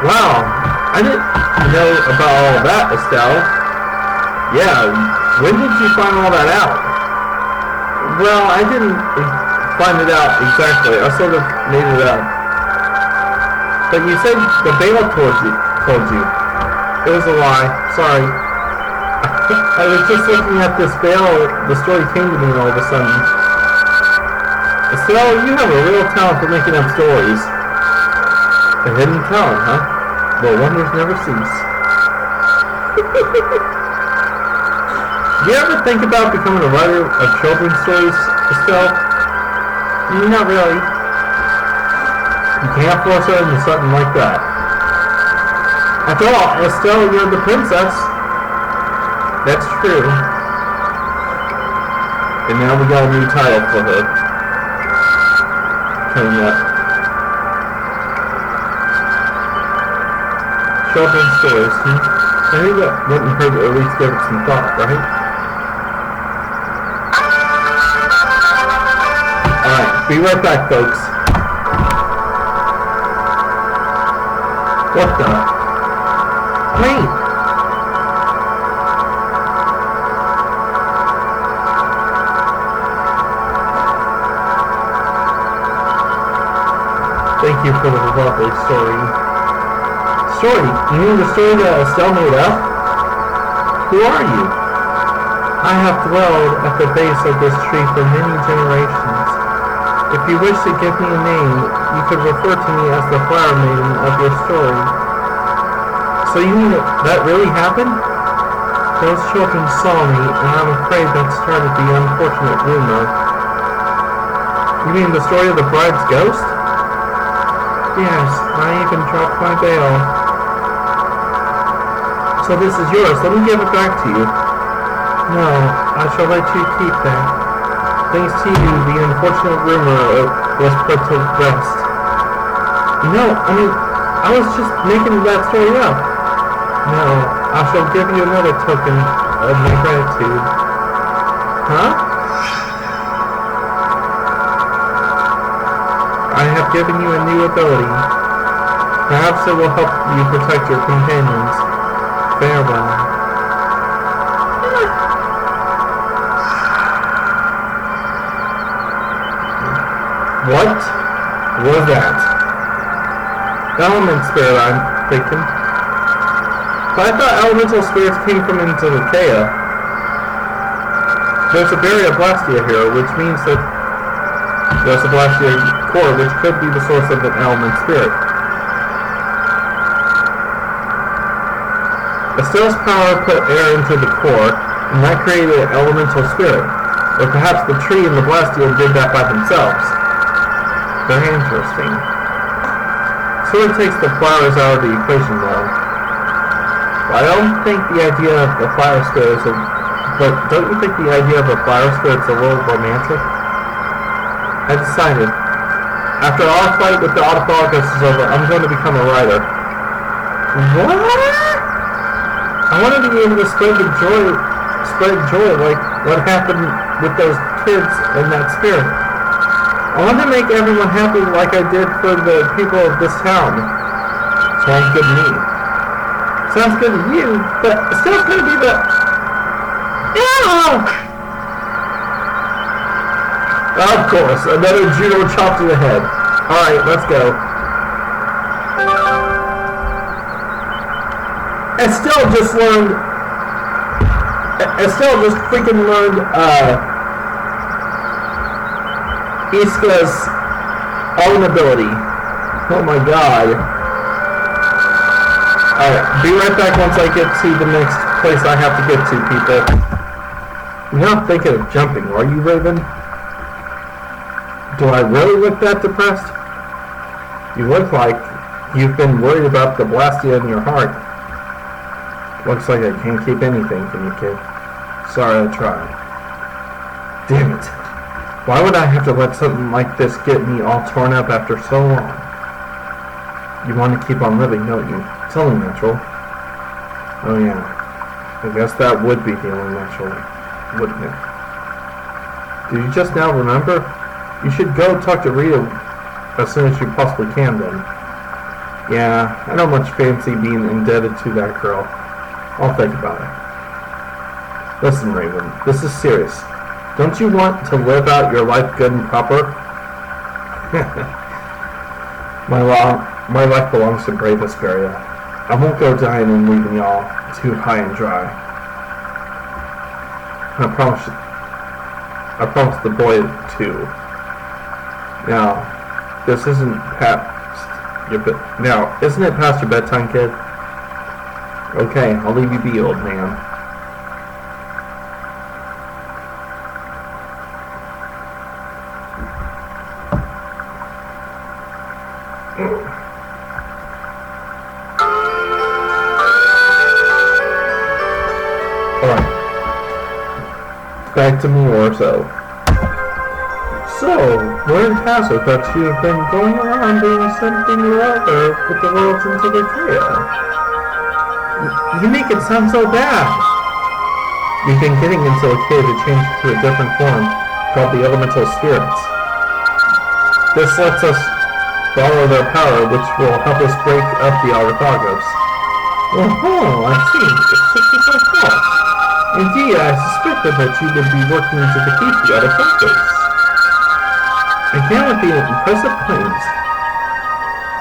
Wow, I didn't know about all of that, Estelle. Yeah, when did you find all that out? Well, I didn't find it out exactly. I sort of made it up. But you said the Bailiff told you. It was a lie. Sorry. I was just looking at this veil. The story came to me all of a sudden. Estelle, you have a real talent for making up stories. A hidden talent, huh? Well, wonders never cease. Do you ever think about becoming a writer of children's stories, Estelle? Not really. You can't force her into something like that. After all, Estelle, you're the princess. That's true. And now we got a new title for her. Coming up. Children's stories, I think that wouldn't hurt to at least give it some thought, right? Alright, be right back, folks. What the? Wait! Thank you for the lovely story. Story? You mean the story that Estelle made up? Who are you? I have dwelled at the base of this tree for many generations. If you wish to give me a name, you could refer to me as the flower maiden of your story. So you mean that really happened? Those children saw me, and I'm afraid that started the unfortunate rumor. You mean the story of the bride's ghost? Yes, I even dropped my veil. So this is yours. Let me give it back to you. No, I shall let you keep that. Thanks to you, the unfortunate rumor was put to rest. No, I mean, I was just making that story up. No, I shall give you another token of my gratitude. Huh? I have given you a new ability. Perhaps it will help you protect your companions. Farewell. What was that? Element spirit, I'm thinking. But I thought elemental spirits came from Antilochea. There's a Vesperia Blastia here, which means that there's a Blastia core, which could be the source of an element spirit. Estelle's power put air into the core, and that created an elemental spirit. Or perhaps the tree and the Blastia did that by themselves. Very interesting. Sort of takes the flowers out of the equation, though. I don't think the idea of the flower spirit is but don't you think the idea of a flower spirit is a little romantic? I decided. After our fight with the Autophagus is over, I'm going to become a writer. What? I want to be able to spread joy like what happened with those kids and that spirit. I want to make everyone happy like I did for the people of this town. Sounds good to me. Sounds good to you, but still it's going to be the... Ew! Of course, another judo chop to the head. Alright, let's go. Estelle just freaking learned, Iska's own ability. Oh my god. Alright, be right back once I get to the next place I have to get to, people. You're not thinking of jumping, are you, Raven? Do I really look that depressed? You look like you've been worried about the blastia in your heart. Looks like I can't keep anything from you, kid. Sorry, I tried. Damn it. Why would I have to let something like this get me all torn up after so long? You want to keep on living, don't you? It's only natural. Oh yeah. I guess that would be the only natural, wouldn't it? Do you just now remember? You should go talk to Rita as soon as you possibly can then. Yeah, I don't much fancy being indebted to that girl. I'll think about it. Listen, Raven, this is serious. Don't you want to live out your life good and proper? My life belongs to brave Vesperia. I won't go dying and leaving y'all too high and dry. I promise the boy too. Now, isn't it past your bedtime, kid? Okay, I'll leave you be, old man. Alright. Back to me or so. So, we're in Tasso that you've been going around doing something or other with the worlds into the chaos. You make it sound so bad. You've been getting into a cave to change to a different form called the elemental spirits. This lets us borrow their power, which will help us break up the Arthagos. Oh, I see. It's just like that. Indeed, I suspected that you would be working to defeat the Arthagos. Again with the impressive claims.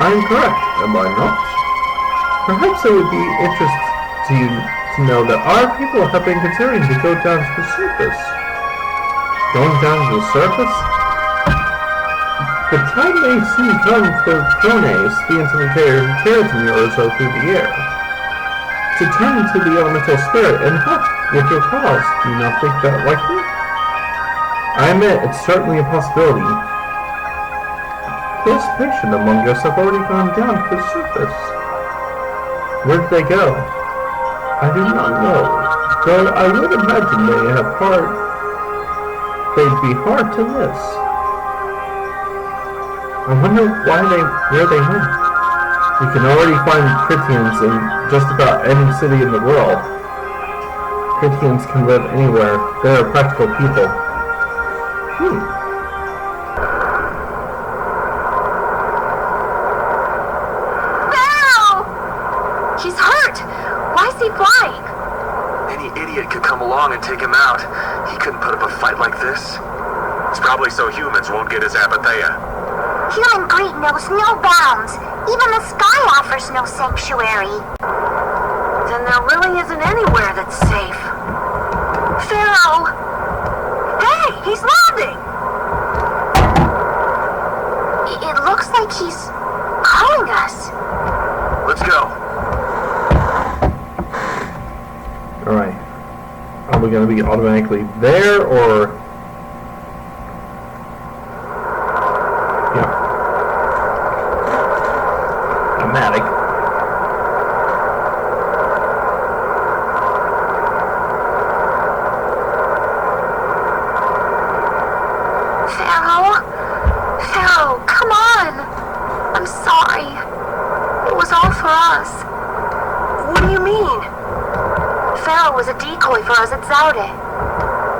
I am correct, am I not? Perhaps it would be interesting to you to know that our people have been considering to go down to the surface. Going down to the surface? The time may soon come for Krones, the intermediary keratin or so through the air, to turn into the elemental spirit and help with your cause. Do you not think that likely? I admit it's certainly a possibility. This patient among us have already gone down to the surface. Where did they go? I do not know, though I would imagine they'd be hard to miss. I wonder where they went. You can already find Critians in just about any city in the world. Critians can live anywhere. They are practical people. He's hurt! Why is he flying? Any idiot could come along and take him out. He couldn't put up a fight like this. It's probably so humans won't get his apatheia. Human greed knows no bounds. Even the sky offers no sanctuary. Then there really isn't anywhere that's safe. Phaeroh! Hey, he's landing! It looks like he's calling us. Let's go. Alright. Are we going to be automatically there, or... Yeah. Automatic. Phaeroh, come on. I'm sorry. It was all for us. What do you mean? Phaeroh was a decoy for us at Zaude.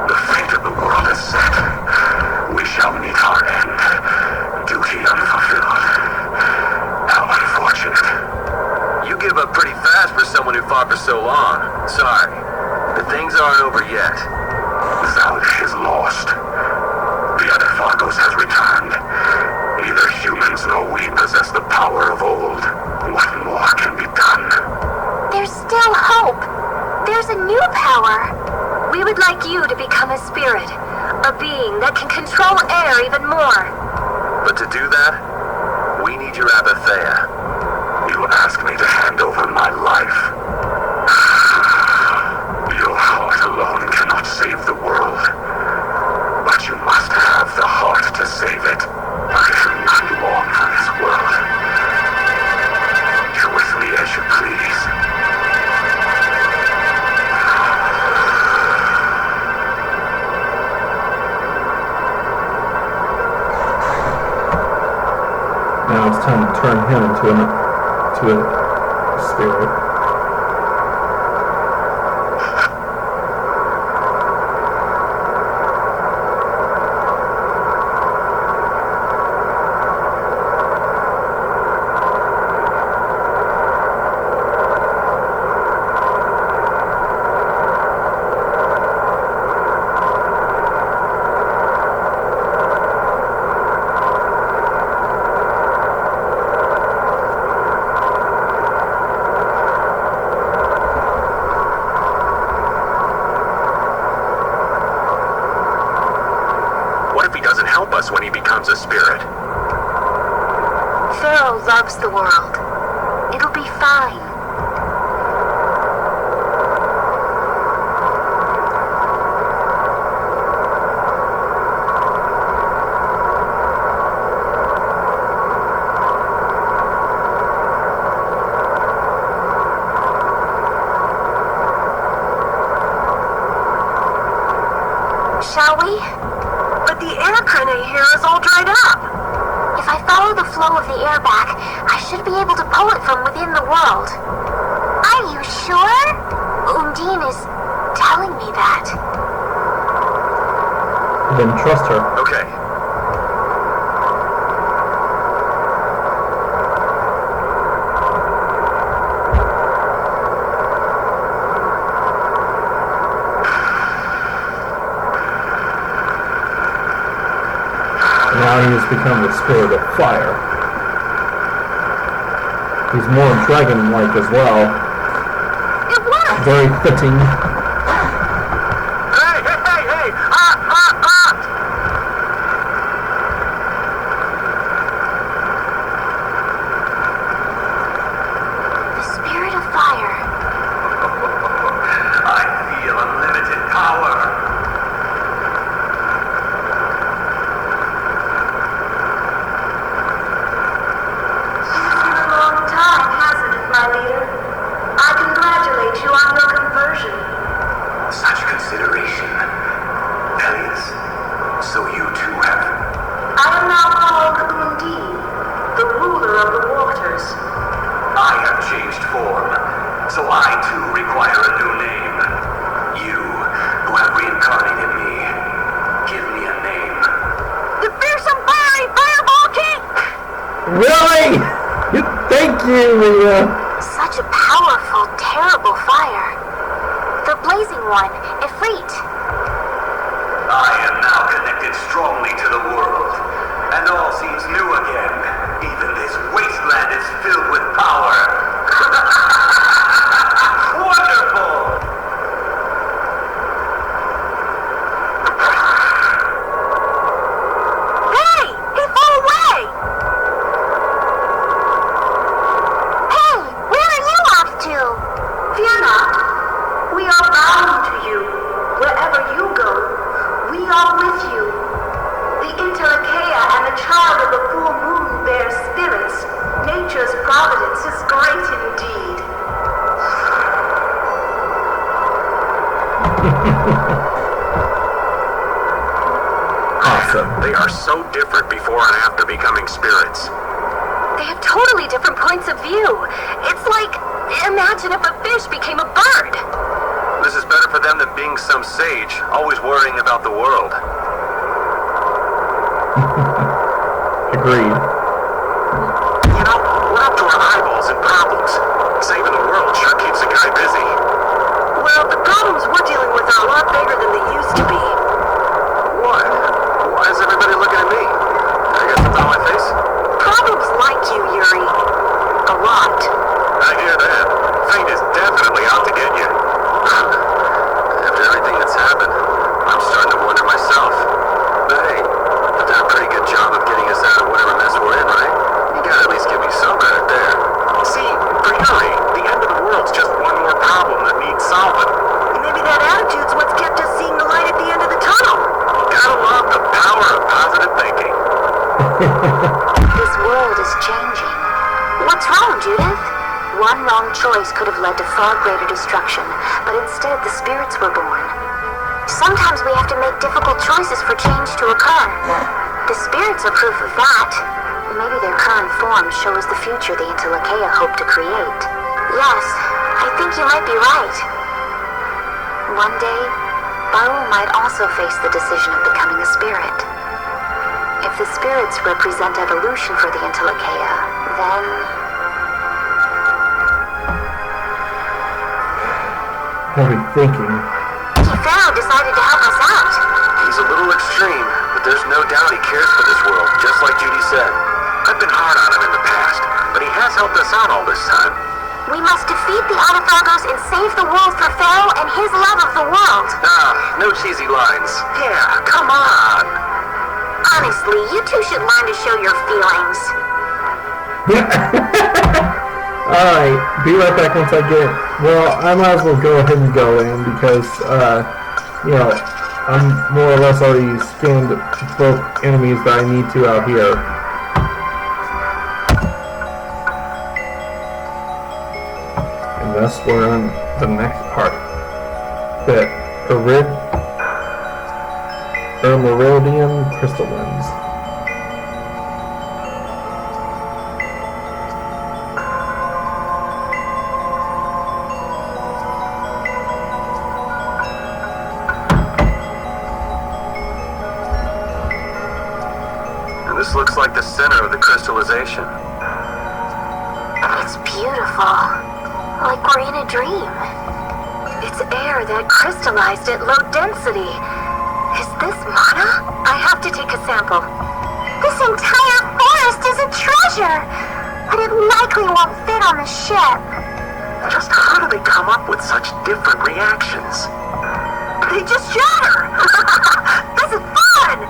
The fate of the world is set. We shall meet our end. Duty unfulfilled. How unfortunate. You give up pretty fast for someone who fought for so long. Sorry. But things aren't over yet. Zaude is lost. The Arthagos has returned. Neither humans nor we possess the power of old. What more can be done? There's still hope. There's a new power. We would like you to become a spirit, a being that can control air even more. But to do that, we need your apatheia. You ask me to hand over my life. time to turn him into a spirit. When he becomes a spirit. Phaeroh loves the world. It'll be fine. Shall we? But the air current here is all dried up. If I follow the flow of the air back, I should be able to pull it from within the world. Are you sure? Undine is telling me that. Then trust her. Okay. Now he has become the spirit of fire. He's more dragon-like as well. It worked! Very fitting. Hey! The spirit of fire. I feel unlimited power. Such consideration. Belius, so you too have... I am now called Undine, the ruler of the waters. I have changed form, so I too require a new name. You, who have reincarnated me, give me a name. The fearsome fiery fireball king! Really? Thank you, Rita. Such a powerful, terrible fire. The blazing one, Ifrit. I am now connected strongly to the world, and all seems new again. Even this wasteland is filled with power. Wonderful! Hey! He flew away! Hey, where are you off to? Fear not. We are bound to you. Wherever you go, we are with you. The Interlakeia and the child of the full moon bear spirits. Nature's providence is great indeed. Awesome. They are so different before and after becoming spirits. They have totally different points of view. It's like, imagine if a fish became a bird. This is better for them than being some sage, always worrying about the world. Agreed. You know, we're up to our eyeballs in problems. Saving the world sure keeps a guy busy. Well, the problems we're dealing with are a lot bigger than they used to be. What? Why is everybody looking at me? I got something on my face? Problems like you, Yuri. A lot. I hear that. Fate is definitely out to get you. After everything that's happened, I'm starting to wonder myself. But hey, I did a pretty good job of getting us out of whatever mess we're in, right? You gotta at least give me some credit there. See, for Yuri, the end of the world's just one more problem that needs solving. Maybe that attitude's what's kept us seeing the light at the end of the tunnel. Gotta love the power of positive thinking. This world is changing. What's wrong, Judith? One wrong choice could have led to far greater destruction, but instead the spirits were born. Sometimes we have to make difficult choices for change to occur. The spirits are proof of that. maybe their current form shows the future the Intellicheia hope to create. Yes, I think you might be right. One day, Baul might also face the decision of becoming a spirit. If the spirits represent evolution for the Intellicheia, then... What are we thinking? Phaeroh decided to help us out. He's a little extreme, but there's no doubt he cares for this world, just like Judy said. I've been hard on him in the past, but he has helped us out all this time. We must defeat the Autophagos and save the world for Phaeroh and his love of the world. Ah, no cheesy lines. Yeah, come on. Honestly, you two should learn to show your feelings. Alright, be right back once I get... Well, I might as well go ahead and go in because, you know, I'm more or less already scanned both enemies that I need to out here. And thus we're on the next part. The Meridian crystallines. This looks like the center of the crystallization. It's beautiful. Like we're in a dream. It's air that crystallized at low density. Is this mana? I have to take a sample. This entire forest is a treasure, but it likely won't fit on the ship. Just how do they come up with such different reactions? They just shatter! This is fun!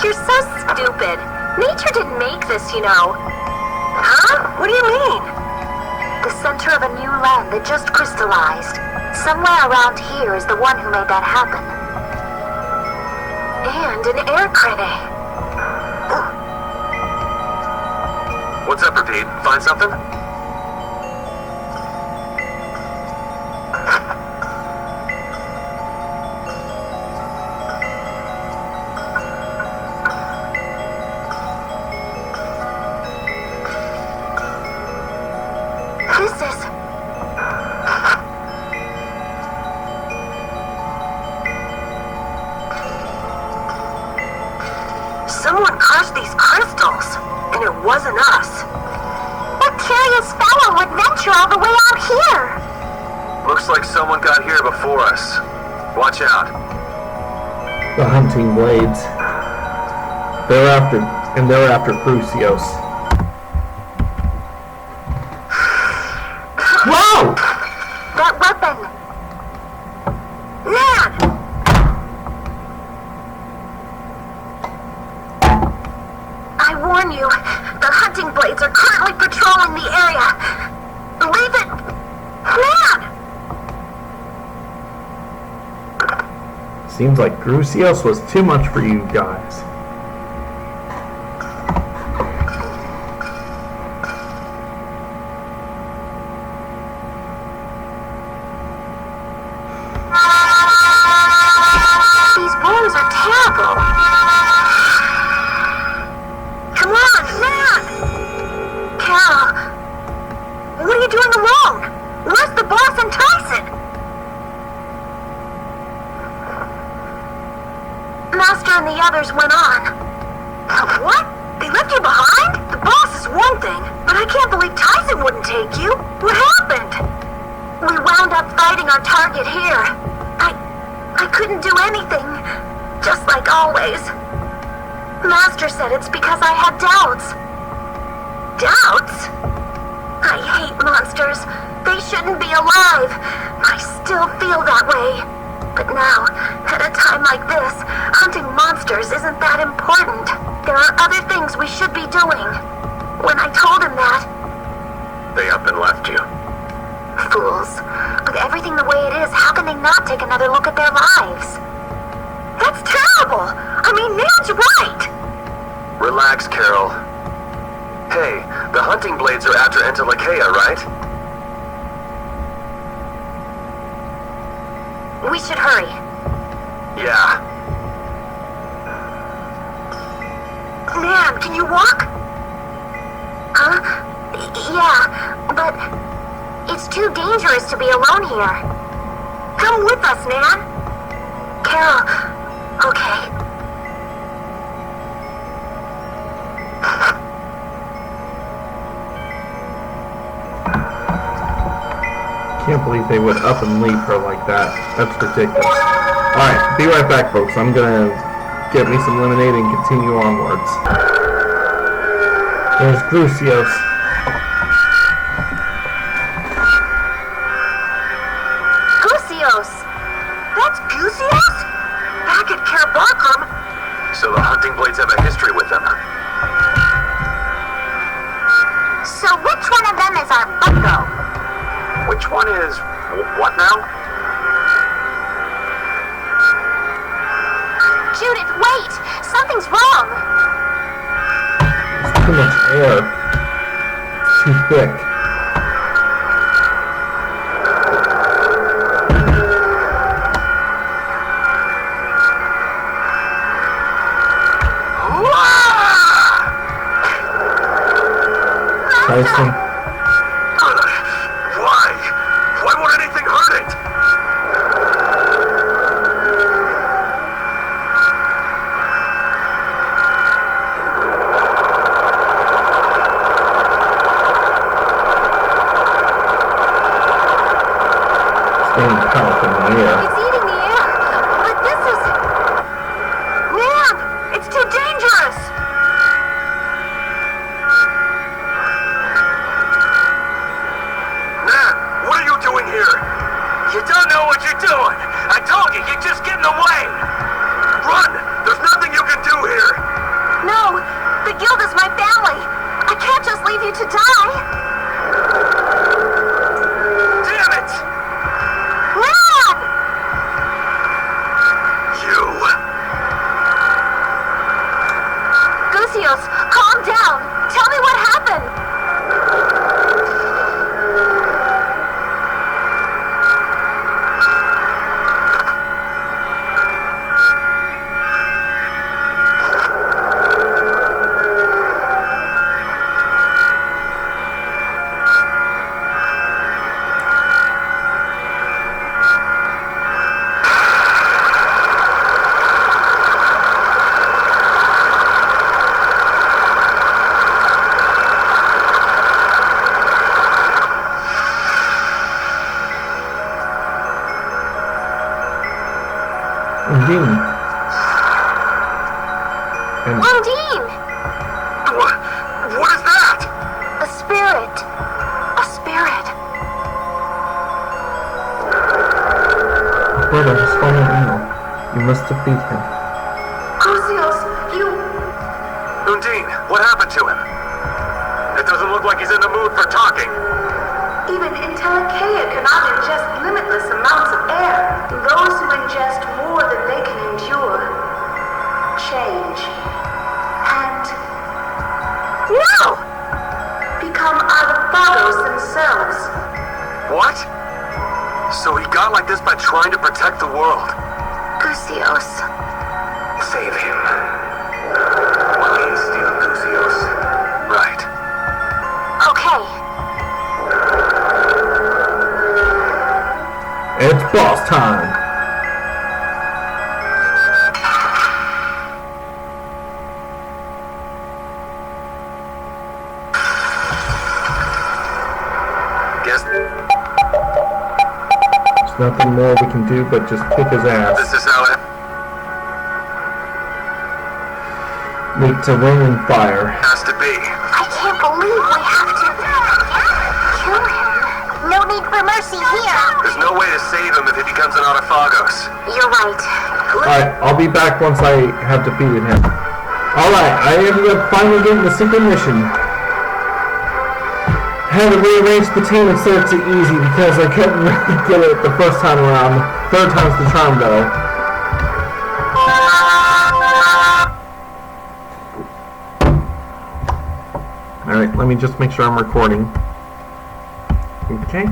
You're so stupid. Nature didn't make this, you know. Huh? What do you mean? The center of a new land that just crystallized. Somewhere around here is the one who made that happen. And an air credit. What's up, Repeat? Find something? Someone crushed these crystals, and it wasn't us. What curious fellow would venture all the way out here? Looks like someone got here before us. Watch out. The hunting blades. They're after Gusios. Whoa! That weapon. Nan! I warn you, the hunting blades are currently patrolling the area. Leave it. Nan! Seems like Gusios was too much for you guys. These blows are terrible. Come on, Nan! Carol, What are you doing alone? Where's the boss and Tyson? Master and the others went on. What? They left you behind? The boss is one thing, but I can't believe Tyson wouldn't take you. What happened? We wound up fighting our target here. I couldn't do anything, just like always. Master said it's because I had doubts. Doubts? I hate monsters. They shouldn't be alive. I still feel that way. But now, at a time like this, hunting monsters isn't that important. There are other things we should be doing. When I told him that, They up and left you. fools. With everything the way it is, how can they not take another look at their lives? That's terrible! I mean, Nan's right! Relax, Carol. Hey, the hunting blades are after Entelikeia, right? We should hurry. Yeah. Nan, can you walk? Huh? Yeah, but it's too dangerous to be alone here. Come with us, Nan. Carol, okay. Can't believe they would up and leave her like that. That's ridiculous. Alright, be right back, folks. I'm gonna get me some lemonade and continue onwards. There's Gusios. Gusios! That's Gusios? Back at Care Barkham? So the hunting blades have a history with them. So which one of them is our bucko? Which one is... what now? Judith, wait! Something's wrong! There's too much air. It's too thick. Tyson. Why won't anything hurt it? It's getting powerful in the air. It's eating the air! But this is... Man! It's too dangerous! Nan, what are you doing here? You don't know what you're doing. I told you, you're just getting away. Run! There's nothing you can do here. No! The guild is my family! I can't just leave you to die! Damn it! Nan! You... Gusios, calm down! Tell me what happened! Undine. And Undine! What is that? A spirit. A spirit. brother has fallen ill. You must defeat him. Gusios, you... Undine, what happened to him? It doesn't look like he's in the mood for talking. Even Intellicaea cannot ingest limitless amounts of air. Those who ingest more than they can endure change. And No! become Arthophagus themselves. What? So he got like this by trying to protect the world. Gusios. Save him. Please steal Gusios. Right. Okay. It's boss time. Guess There's nothing more we can do but just kick his ass. this is how it... Need to rain and fire. has to be. I can't believe we have to kill him. No need for mercy here. There's no way to save him if he becomes an Autophagos. You're right. Alright, I'll be back once I have defeated him. Alright, I ended up finally getting the secret mission. Had to rearrange the team and set it to easy because I couldn't really get it the first time around. Third time's the charm though. Alright, let me just make sure I'm recording. Okay.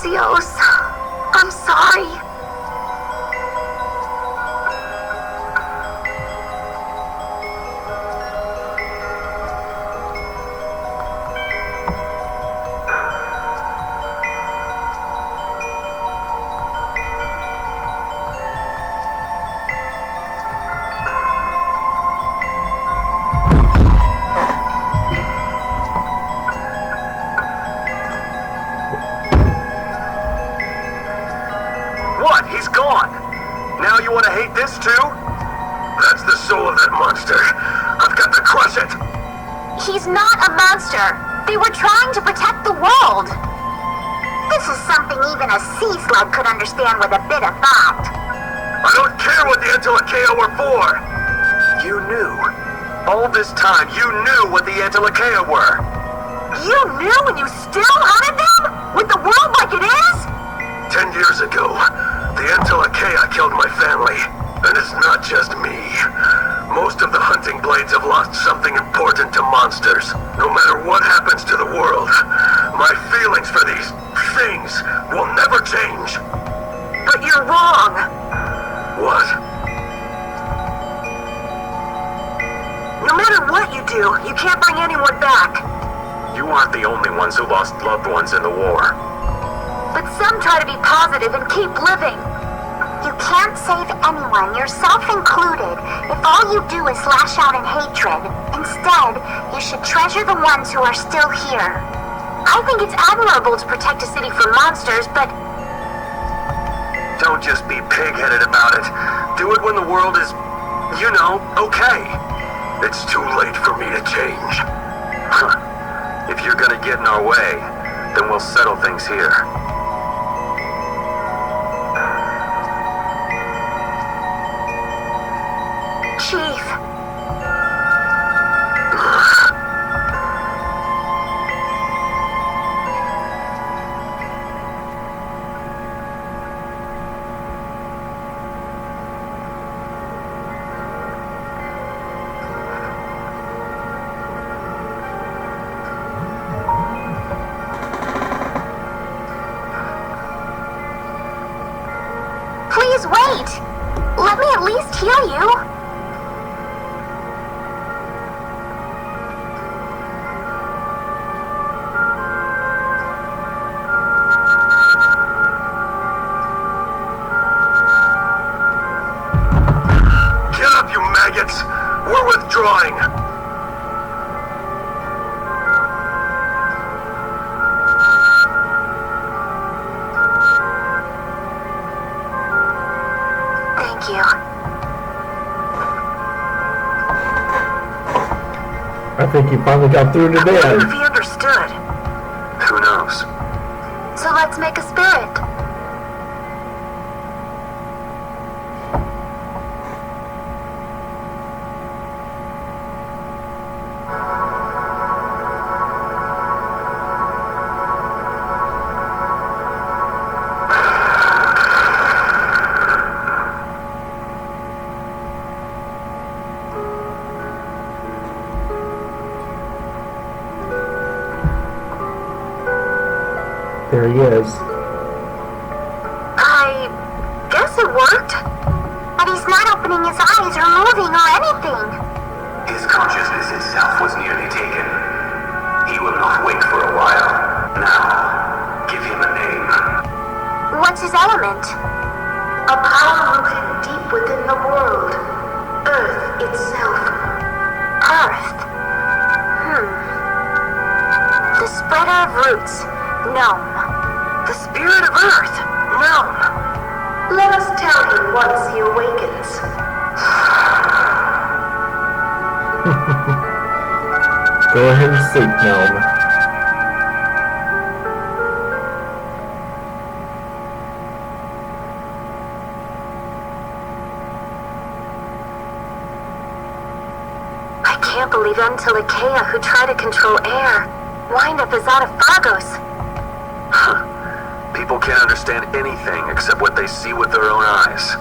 Gusios. I'm sorry. What? He's gone. Now you want to hate this too? That's the soul of that monster. I've got to crush it. He's not a monster. They were trying to protect the world. This is something even a sea slug could understand with a bit of thought. I don't care what the Antilochaea were for. You knew. All this time, you knew what the Antilochaea were. You knew and you still hunted them? With the world like it is? 10 years ago, the Antilochaea killed my family. And it's not just me. Most of the hunting blades have lost something important to monsters. No matter what happens to the world, my feelings for these things will never change. But you're wrong. What? No matter what you do, you can't bring anyone back. You aren't the only ones who lost loved ones in the war. But some try to be positive and keep living. You can't save anyone, yourself included, if all you do is lash out in hatred. Instead, you should treasure the ones who are still here. I think it's admirable to protect a city from monsters, but Don't just be pig-headed about it. Do it when the world is, you know, okay. It's too late for me to change. If you're gonna get in our way, then we'll settle things here. Chief. please wait. Let me at least hear you. Get up, you maggots! We're withdrawing! Thank you. I think he finally got through to I wonder if them. he understood. Who knows? So let's make a spirit. There he is. I guess it worked. But he's not opening his eyes or moving or anything. His consciousness itself was nearly taken. He will not wake for a while. Now, give him a name. What's his element? A power rooted deep within the world. Earth itself. Earth. The spreader of roots. Gnome. The spirit of Earth. Gnome. Let us tell him once he awakens. Go ahead and sleep, Gnome. I can't believe Antilochaea, who try to control air, wind up as Autophagos. People can't understand anything except what they see with their own eyes.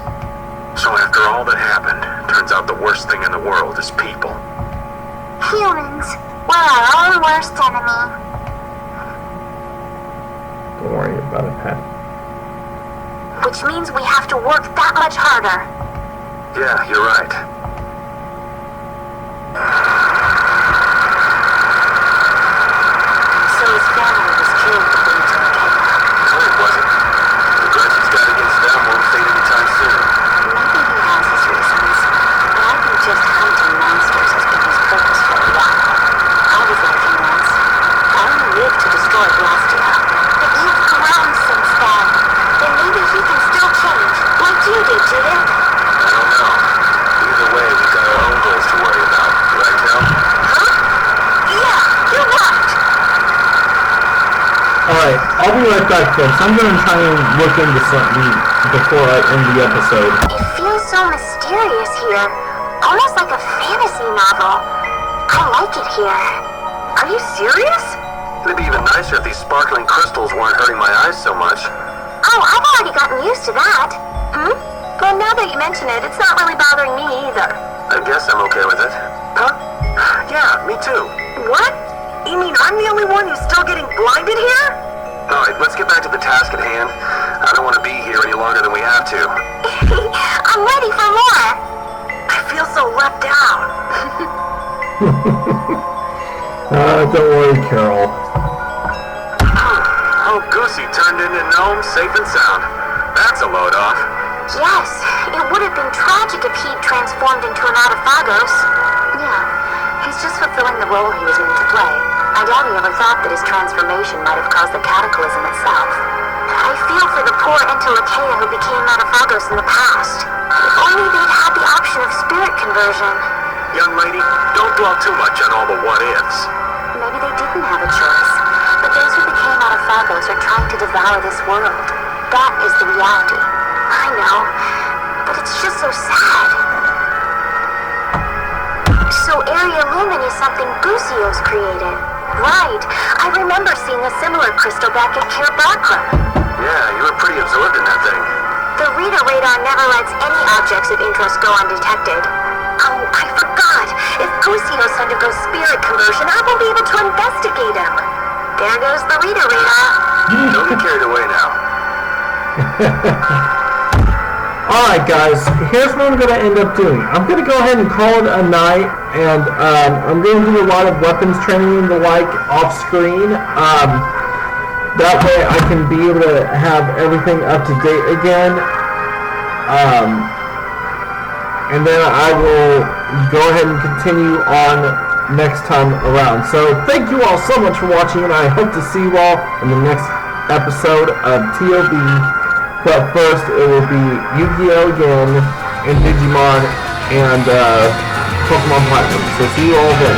So after all that happened, turns out the worst thing in the world is people. Humans, we're our own worst enemy. Don't worry about it, Pat. which means we have to work that much harder. Yeah, you're right. So his family was killed according to Makeda. No, it wasn't. The grudge he's got against them won't fade anytime soon. Maybe he has his reasons, but I think just hunting monsters has been his purpose for a while. I was like him once. I only lived to destroy Blastia. But you've grown since then. Then maybe he can still change, like you did, Judith. I don't know. Either way, we've got our own goals to worry about. Right, Cal? Huh? Yeah, you're right. Alright, I'll be right back, folks. I'm gonna try and look into something before I end the episode. It feels so mysterious here. Almost like a fantasy novel. I like it here. Are you serious? It'd be even nicer if these sparkling crystals weren't hurting my eyes so much. Oh, I've already gotten used to that. Well, now that you mention it, it's not really bothering me either. I guess I'm okay with it. Huh? Yeah, me too. What? You mean I'm the only one who's still getting blinded here? Alright, let's get back to the task at hand. I don't want to be here any longer than we have to. I'm ready for more. I feel so left out. Don't worry, Carol. Oh, Goosey turned into gnome safe and sound. That's a load off. Yes, it would have been tragic if he'd transformed into an Autophagos. Yeah, he's just fulfilling the role he was meant to play. I doubt he ever thought that his transformation might have caused the cataclysm itself. I feel for the poor Entelekea who became Autophagos in the past. If only they'd had the option of spirit conversion. Young lady, don't dwell too much on all the what-ifs. Maybe they didn't have a choice. But those who became Autophagos are trying to devour this world. That is the reality. I know, but it's just so sad. So Area Lumen is something Gusios created. Right. I remember seeing a similar crystal back at Kir Bakra. Yeah, you were pretty absorbed in that thing. The reader radar never lets any objects of interest go undetected. Oh, I forgot. If Gusios undergoes spirit conversion, I won't be able to investigate him. There goes the reader radar. Don't get carried away now. Alright guys, here's what I'm going to end up doing. I'm going to go ahead and call it a night, and I'm going to do a lot of weapons training and the like off screen. That way I can be able to have everything up to date again. And then I will go ahead and continue on next time around. So thank you all so much for watching, and I hope to see you all in the next episode of TOB. But first, it will be Yu-Gi-Oh! Again, and Digimon, and Pokemon Platinum. So see you all then.